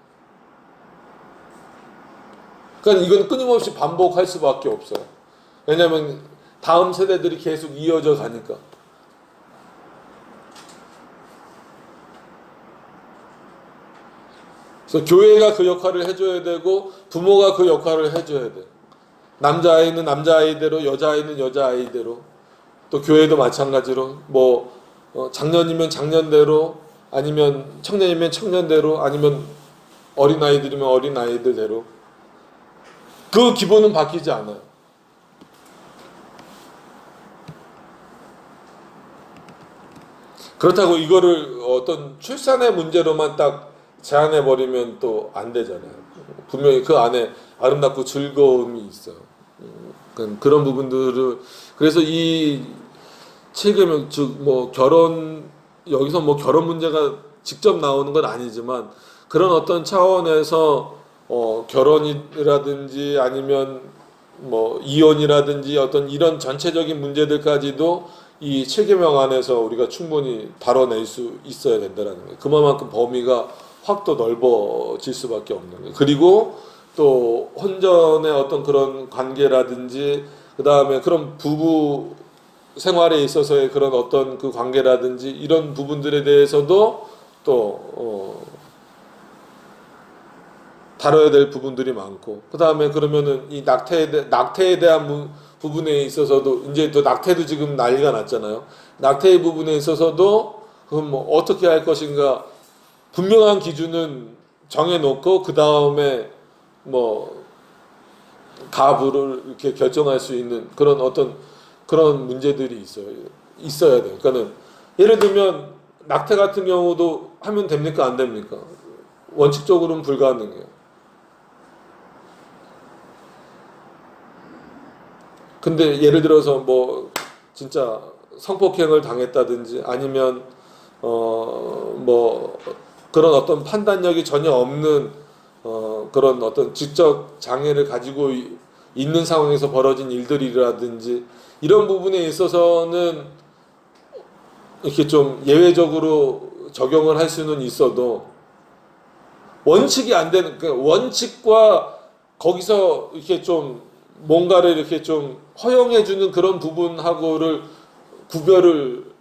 Speaker 1: 그러니까 이건 끊임없이 반복할 수밖에 없어요. 왜냐하면 다음 세대들이 계속 이어져 가니까. 그래서 교회가 그 역할을 해줘야 되고, 부모가 그 역할을 해줘야 돼요. 남자아이는 남자아이대로, 여자아이는 여자아이대로, 또 교회도 마찬가지로, 뭐 장년이면 장년대로, 아니면 청년이면 청년대로, 아니면 어린아이들이면 어린아이들대로, 그 기본은 바뀌지 않아요. 그렇다고 이거를 어떤 출산의 문제로만 딱 제한해버리면 또 안 되잖아요. 분명히 그 안에 아름답고 즐거움이 있어요. 그런 부분들을, 그래서 이 7계명, 즉 뭐 여기서 뭐 결혼 문제가 직접 나오는 건 아니지만, 그런 어떤 차원에서 결혼이라든지 아니면 뭐 이혼이라든지 어떤 이런 전체적인 문제들까지도 이 7계명 안에서 우리가 충분히 다뤄낼 수 있어야 된다는 거예요. 그만큼 범위가 확 더 넓어질 수밖에 없는 거예요. 그리고 또 혼전의 어떤 그런 관계라든지, 그 다음에 그런 부부 생활에 있어서의 그런 어떤 그 관계라든지, 이런 부분들에 대해서도 또 다뤄야 될 부분들이 많고, 그 다음에 그러면은 이 낙태에 대한 부분에 있어서도, 이제 또 낙태도 지금 난리가 났잖아요. 낙태의 부분에 있어서도 그럼 뭐 어떻게 할 것인가, 분명한 기준은 정해놓고 그 다음에 뭐 가부를 이렇게 결정할 수 있는 그런 어떤 그런 문제들이 있어야 돼요. 그러니까는 예를 들면 낙태 같은 경우도 하면 됩니까, 안 됩니까? 원칙적으로는 불가능해요. 근데 예를 들어서 뭐 진짜 성폭행을 당했다든지, 아니면 뭐 그런 어떤 판단력이 전혀 없는 그런 어떤 지적 장애를 가지고 있는 상황에서 벌어진 일들이라든지 이런 부분에 있어서는 이렇게 좀 예외적으로 적용을 할 수는 있어도 원칙이 안 되는 그 원칙과 거기서 이렇게 좀 뭔가를 이렇게 좀 허용해 주는 그런 부분하고를 구별을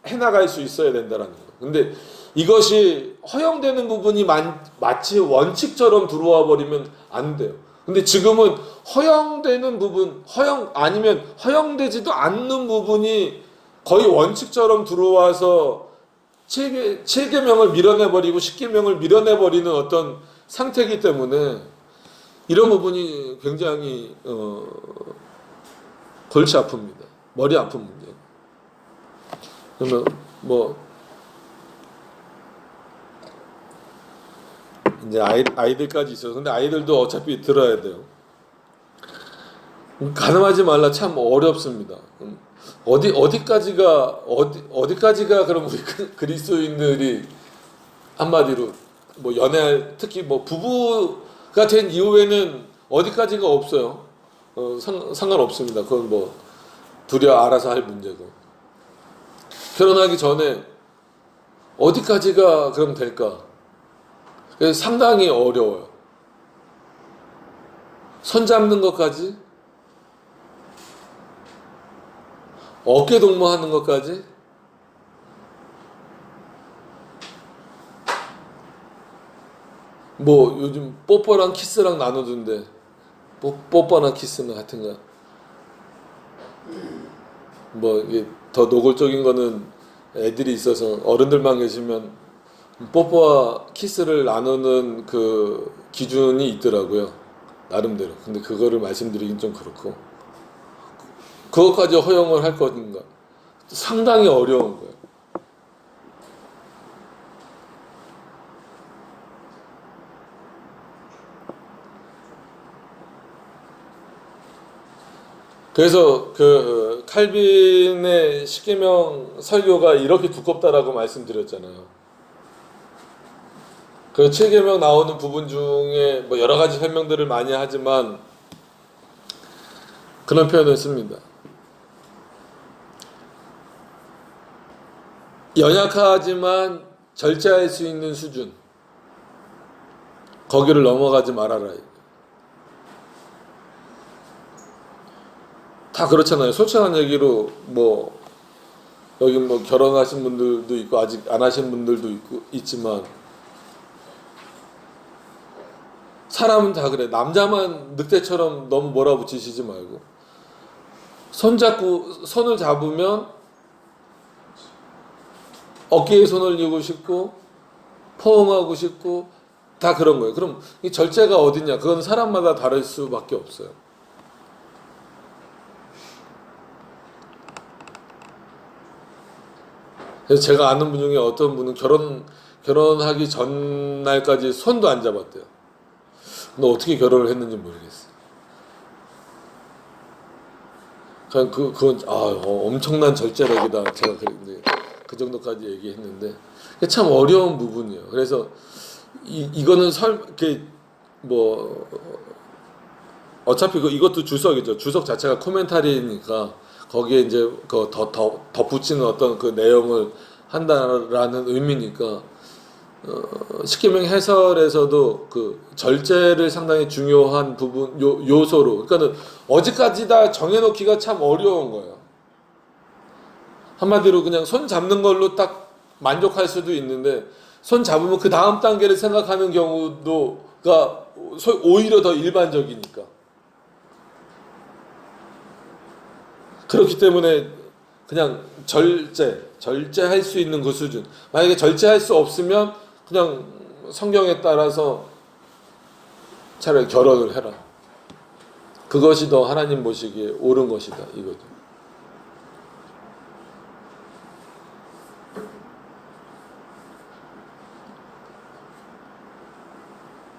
Speaker 1: 해 나갈 수 있어야 된다라는 거예요. 근데 이것이 허용되는 부분이 마치 원칙처럼 들어와 버리면 안 돼요. 근데 지금은 허용되는 부분, 아니면 허용되지도 않는 부분이 거의 원칙처럼 들어와서 7개명을 밀어내버리고 10개명을 밀어내버리는 어떤 상태이기 때문에 이런 부분이 굉장히 골치 아픕니다. 머리 아픈 문제. 그러면 뭐 이제 아이들까지 있어서 근데 아이들도 어차피 들어야 돼요. 가늠하지 말라 참 어렵습니다. 어디까지가 그럼 우리 그리스도인들이 한마디로 뭐 연애할 특히 뭐 부부가 된 이후에는 어디까지가 없어요. 상관없습니다. 그건 뭐 둘이 알아서 할 문제고 결혼하기 전에 어디까지가 그럼 될까? 그래서 상당히 어려워요. 손 잡는 것까지, 어깨 동무하는 것까지, 뭐 요즘 뽀뽀랑 키스랑 나누던데 뽀뽀랑 키스는 하여튼가 뭐 이게 더 노골적인 거는 애들이 있어서 어른들만 계시면 뽀뽀와 키스를 나누는 그 기준이 있더라고요. 나름대로. 근데 그거를 말씀드리긴 좀 그렇고 그것까지 허용을 할 건가? 상당히 어려운 거예요. 그래서 그 칼빈의 십계명 설교가 이렇게 두껍다라고 말씀드렸잖아요. 그 7계명 나오는 부분 중에 뭐 여러 가지 설명들을 많이 하지만 그런 표현을 씁니다. 연약하지만 절제할 수 있는 수준, 거기를 넘어가지 말아라. 다 그렇잖아요. 솔직한 얘기로 뭐 여기 뭐 결혼하신 분들도 있고 아직 안 하신 분들도 있지만 사람은 다 그래. 남자만 늑대처럼 너무 몰아붙이시지 말고 손을 잡으면 어깨에 손을 쥐고 싶고 포옹하고 싶고 다 그런 거예요. 그럼 이 절제가 어딨냐? 그건 사람마다 다를 수밖에 없어요. 그래서 제가 아는 분 중에 어떤 분은 결혼하기 전날까지 손도 안 잡았대요. 근데 어떻게 결혼을 했는지 모르겠어요. 그냥 그건 엄청난 절제력이다. 제가 그 정도까지 얘기했는데 참 어려운 부분이에요. 그래서 이거는 어차피 이것도 주석이죠. 주석 자체가 코멘타리니까 거기에 이제 더 덧붙이는 어떤 그 내용을 한다라는 의미니까 십계명 해설에서도 그 절제를 상당히 중요한 부분 요소로 그러니까는 어디까지다 정해놓기가 참 어려운 거예요. 한마디로 그냥 손 잡는 걸로 딱 만족할 수도 있는데 손 잡으면 그 다음 단계를 생각하는 경우도가 오히려 더 일반적이니까. 그렇기 때문에 그냥 절제할 수 있는 그 수준. 만약에 절제할 수 없으면 그냥 성경에 따라서 차라리 결혼을 해라. 그것이 더 하나님 보시기에 옳은 것이다. 이거죠.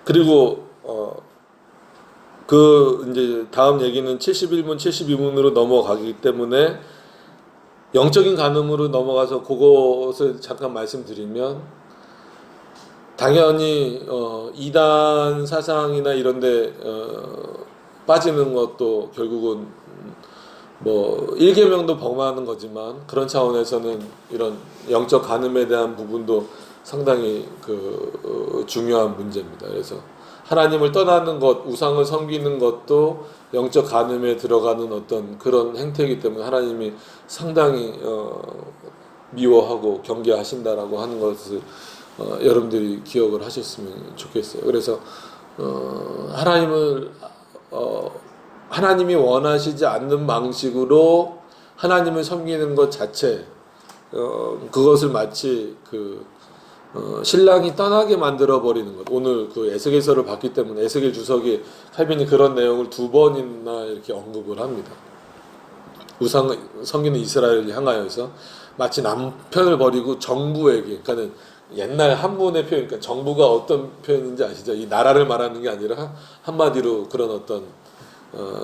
Speaker 1: 그리고 이제 다음 얘기는 71문, 72문으로 넘어가기 때문에 영적인 간음으로 넘어가서 그것을 잠깐 말씀드리면, 당연히 이단 사상이나 이런데 빠지는 것도 결국은 뭐 일계명도 범하는 거지만, 그런 차원에서는 이런 영적 간음에 대한 부분도 상당히 중요한 문제입니다. 그래서 하나님을 떠나는 것, 우상을 섬기는 것도 영적 간음에 들어가는 어떤 그런 행태이기 때문에 하나님이 상당히 미워하고 경계하신다라고 하는 것을 여러분들이 기억을 하셨으면 좋겠어요. 그래서 하나님이 원하시지 않는 방식으로 하나님을 섬기는 것 자체, 그것을 마치 신랑이 떠나게 만들어 버리는 것. 오늘 에스겔서를 봤기 때문에 에스겔 주석에 칼빈이 그런 내용을 2번이나 이렇게 언급을 합니다. 우상 섬기는 이스라엘을 향하여서 마치 남편을 버리고 정부에게, 그러니까는 옛날 한문의 표현, 그러니까 정부가 어떤 표현인지 아시죠? 이 나라를 말하는 게 아니라 한마디로 그런 어떤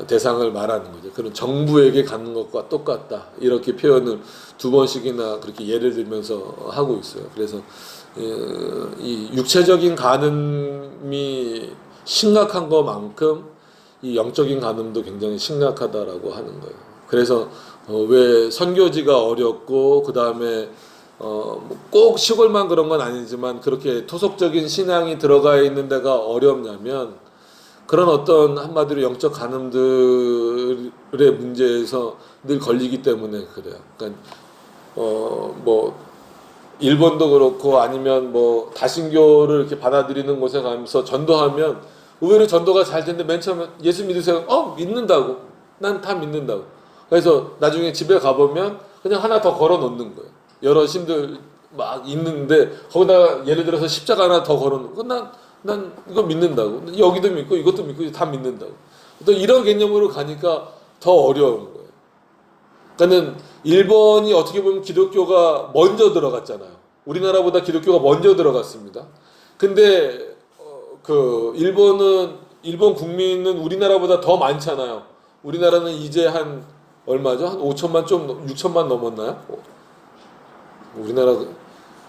Speaker 1: 대상을 말하는 거죠. 그런 정부에게 갖는 것과 똑같다, 이렇게 표현을 2번씩이나 그렇게 예를 들면서 하고 있어요. 그래서 이 육체적인 간음이 심각한 것만큼 이 영적인 간음도 굉장히 심각하다라고 하는 거예요. 그래서 왜 선교지가 어렵고, 그 다음에 꼭 시골만 그런 건 아니지만 그렇게 토속적인 신앙이 들어가 있는 데가 어렵냐면, 그런 어떤 한마디로 영적 간음들의 문제에서 늘 걸리기 때문에 그래요. 그러니까 뭐 일본도 그렇고, 아니면 뭐 다신교를 이렇게 받아들이는 곳에 가면서 전도하면 의외로 전도가 잘 되는데, 맨 처음에 예수 믿으세요? 믿는다고. 난 다 믿는다고. 그래서 나중에 집에 가보면 그냥 하나 더 걸어 놓는 거예요. 여러 신들 막 있는데 거기다가 예를 들어서 십자가 하나 더 걸어 놓고, 난 이거 믿는다고. 여기도 믿고 이것도 믿고 다 믿는다고. 또 이런 개념으로 가니까 더 어려운 거예요. 그러니까는 일본이 어떻게 보면 기독교가 먼저 들어갔잖아요. 우리나라보다 기독교가 먼저 들어갔습니다. 근데 일본 국민은 우리나라보다 더 많잖아요. 우리나라는 이제 한 얼마죠? 한 5천만, 좀 6천만 넘었나요? 우리나라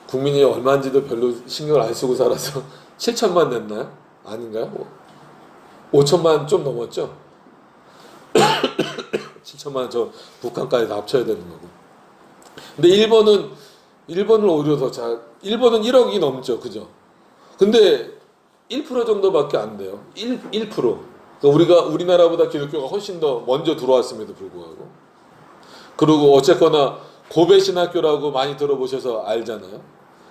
Speaker 1: 국민이 얼마인지도 별로 신경을 안 쓰고 살아서 7천만 됐나요? 아닌가요? 5천만 좀 넘었죠? 7천만 저 북한까지 다 합쳐야 되는 거고. 근데 일본은 오히려 일본은 1억이 넘죠. 그죠? 근데 1% 정도밖에 안 돼요. 1%. 그러니까 우리나라보다 기독교가 훨씬 더 먼저 들어왔음에도 불구하고. 그리고 어쨌거나 고베 신학교라고 많이 들어보셔서 알잖아요.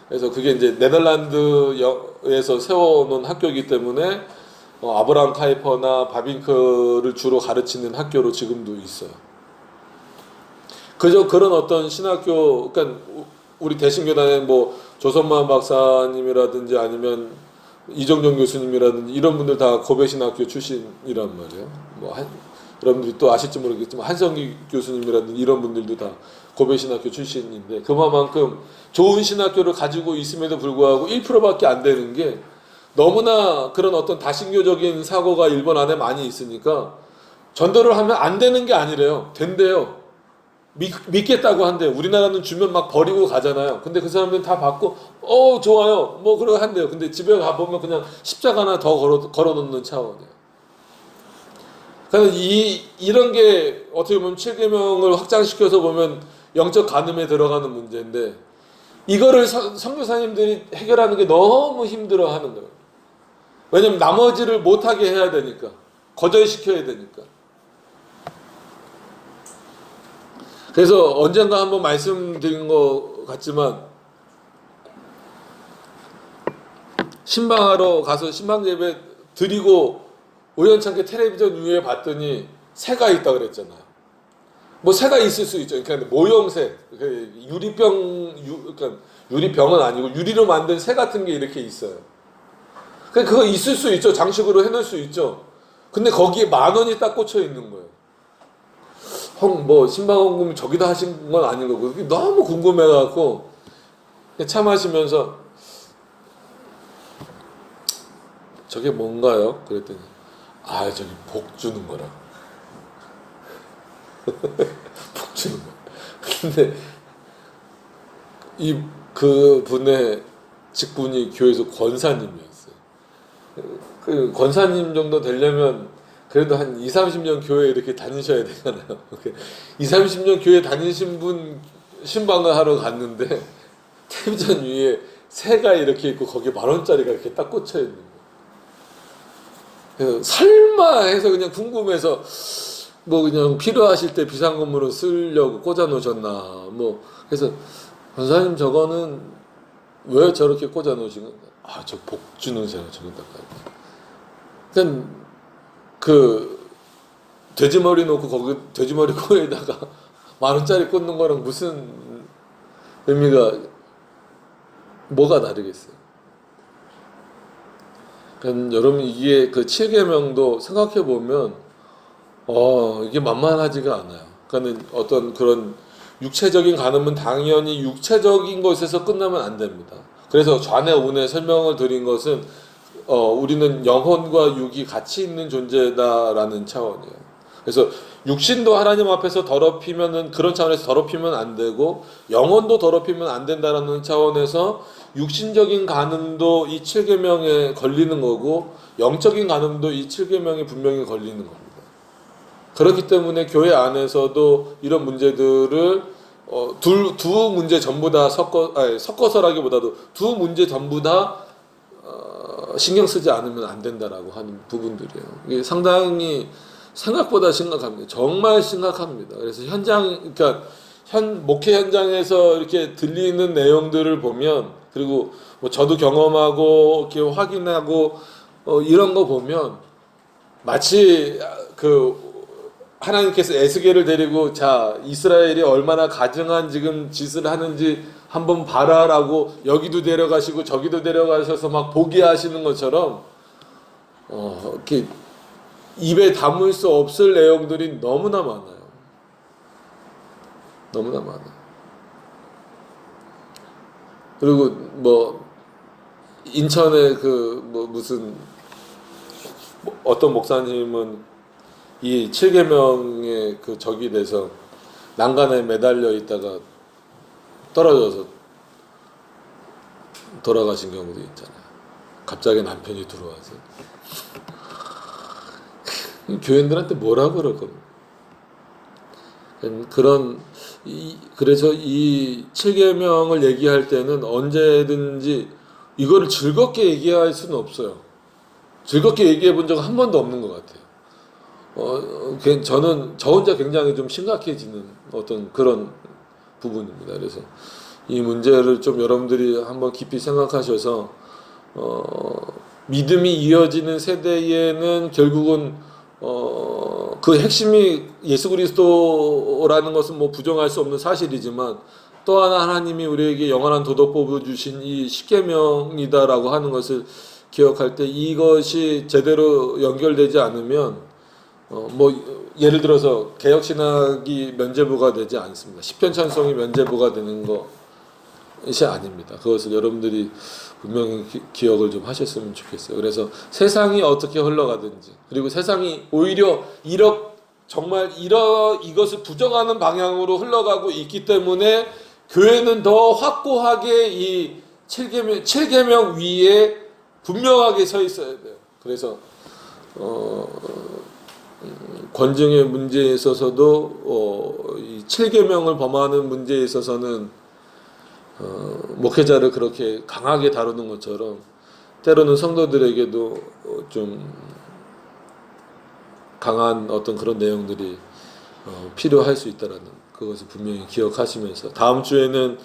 Speaker 1: 그래서 그게 이제 네덜란드에서 세워놓은 학교이기 때문에 아브라함 카이퍼나 바빙크를 주로 가르치는 학교로 지금도 있어요. 그저 그런 어떤 신학교, 그러니까 우리 대신교단에 뭐 조선만 박사님이라든지 아니면 이정종 교수님이라든지 이런 분들 다 고베 신학교 출신이란 말이에요. 여러분들이 또 아실지 모르겠지만 한성기 교수님이라든지 이런 분들도 다 고베 신학교 출신인데, 그만큼 좋은 신학교를 가지고 있음에도 불구하고 1%밖에 안 되는 게, 너무나 그런 어떤 다신교적인 사고가 일본 안에 많이 있으니까 전도를 하면 안 되는 게 아니래요. 된대요. 믿겠다고 한대요. 우리나라는 주면 막 버리고 가잖아요. 근데 그 사람들은 다 받고 좋아요 뭐 그러고 한대요. 근데 집에 가보면 그냥 십자가 하나 더 걸어놓는 차원이에요. 그러니까 이런 게 어떻게 보면 7계명을 확장시켜서 보면 영적 간음에 들어가는 문제인데, 이거를 선교사님들이 해결하는 게 너무 힘들어 하는 거예요. 왜냐면 나머지를 못하게 해야 되니까, 거절시켜야 되니까. 그래서 언젠가 한번 말씀드린 것 같지만, 신방하러 가서 신방 예배 드리고 우연찮게 텔레비전 위에 봤더니 새가 있다 그랬잖아요. 뭐 새가 있을 수 있죠. 그러니까 모형새, 그러니까 유리병은 아니고 유리로 만든 새 같은 게 이렇게 있어요. 그거 있을 수 있죠. 장식으로 해놓을 수 있죠. 근데 거기에 10,000원이 딱 꽂혀 있는 거예요. 신방헌금 저기다 하신 건 아닌 거고, 너무 궁금해갖고 차 마시면서 저게 뭔가요? 그랬더니 저기 복 주는 거라. 복 주는 거. 근데 이 그분의 직분이 교회에서 권사님이었어요. 그 권사님 정도 되려면 그래도 한 2, 30년 교회 이렇게 다니셔야 되잖아요. 2, 30년 교회 다니신 분 신방을 하러 갔는데 텔레비전 위에 새가 이렇게 있고 거기에 10,000원짜리가 이렇게 딱 꽂혀 있는 거예요. 그래서 설마 해서 그냥 궁금해서 뭐 그냥 필요하실 때 비상금으로 쓰려고 꽂아 놓으셨나 뭐 그래서 권사님 저거는 왜 저렇게 꽂아 놓으신 건가? 아, 저 복 주는 새가 저기다가. 그러니까 그 돼지머리 놓고 거기 돼지머리 코에다가 10,000원짜리 꽂는 거랑 무슨 의미가 뭐가 다르겠어요? 그러니까 여러분 이게 그 7계명도 생각해 보면 이게 만만하지가 않아요. 그러니까 어떤 그런 육체적인 간음은 당연히 육체적인 것에서 끝나면 안 됩니다. 그래서 좌뇌 우뇌 설명을 드린 것은 우리는 영혼과 육이 같이 있는 존재다라는 차원이에요. 그래서 육신도 하나님 앞에서 더럽히면은 그런 차원에서 더럽히면 안 되고 영혼도 더럽히면 안 된다라는 차원에서 육신적인 간음도 이 7계명에 걸리는 거고 영적인 간음도 이 7계명에 분명히 걸리는 겁니다. 그렇기 때문에 교회 안에서도 이런 문제들을 두 문제 전부 다 섞어서라기보다도 두 문제 전부 다 신경 쓰지 않으면 안 된다라고 하는 부분들이에요. 이게 상당히 생각보다 심각합니다. 정말 심각합니다. 그래서 그러니까 목회 현장에서 이렇게 들리는 내용들을 보면 그리고 뭐 저도 경험하고 이렇게 확인하고 이런 거 보면 마치 그 하나님께서 에스겔을 데리고 자 이스라엘이 얼마나 가증한 지금 짓을 하는지 한번 봐라라고 여기도 데려가시고 저기도 데려가셔서 막 보게 하시는 것처럼 이렇게 입에 담을 수 없을 내용들이 너무나 많아요. 너무나 많아요. 그리고 뭐 인천에 그 뭐 무슨 어떤 목사님은 이 7계명의 그 적이 돼서 난간에 매달려 있다가 떨어져서 돌아가신 경우도 있잖아요. 갑자기 남편이 들어와서 교인들한테 뭐라고 그럴 겁니까? 그래서 이 7계명을 얘기할 때는 언제든지 이거를 즐겁게 얘기할 수는 없어요. 즐겁게 얘기해 본 적은 한 번도 없는 것 같아요. 저는 저 혼자 굉장히 좀 심각해지는 어떤 그런 부분입니다. 그래서 이 문제를 좀 여러분들이 한번 깊이 생각하셔서 믿음이 이어지는 세대에는 결국은 그 핵심이 예수 그리스도라는 것은 뭐 부정할 수 없는 사실이지만 또 하나 하나님이 우리에게 영원한 도덕법을 주신 이 십계명이다라고 하는 것을 기억할 때 이것이 제대로 연결되지 않으면 뭐 예를 들어서 개혁신학이 면죄부가 되지 않습니다. 시편 찬송이 면죄부가 되는 것이 아닙니다. 그것을 여러분들이 분명히 기억을 좀 하셨으면 좋겠어요. 그래서 세상이 어떻게 흘러가든지 그리고 세상이 오히려 정말 이것을 부정하는 방향으로 흘러가고 있기 때문에 교회는 더 확고하게 이 7계명 위에 분명하게 서 있어야 돼요. 그래서 권증의 문제에 있어서도 이 7계명을 범하는 문제에 있어서는 목회자를 그렇게 강하게 다루는 것처럼 때로는 성도들에게도 좀 강한 어떤 그런 내용들이 필요할 수 있다라는 그것을 분명히 기억하시면서 다음 주에는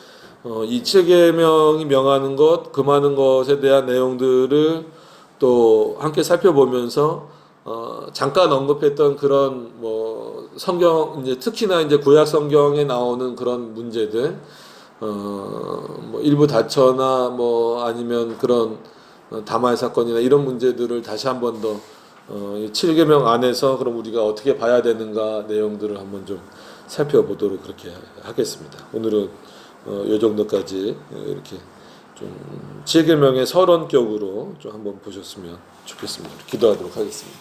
Speaker 1: 이 7계명이 명하는 것, 금하는 것에 대한 내용들을 또 함께 살펴보면서 잠깐 언급했던 그런 뭐 성경 이제 특히나 이제 구약 성경에 나오는 그런 문제들 뭐 일부 다처나 뭐 아니면 그런 다말 사건이나 이런 문제들을 다시 한 번 더 7계명 안에서 그럼 우리가 어떻게 봐야 되는가 내용들을 한번 좀 살펴보도록 그렇게 하겠습니다. 오늘은 요 정도까지 이렇게 좀 7계명의 서론격으로 좀 한번 보셨으면 좋겠습니다. 기도하도록 하겠습니다.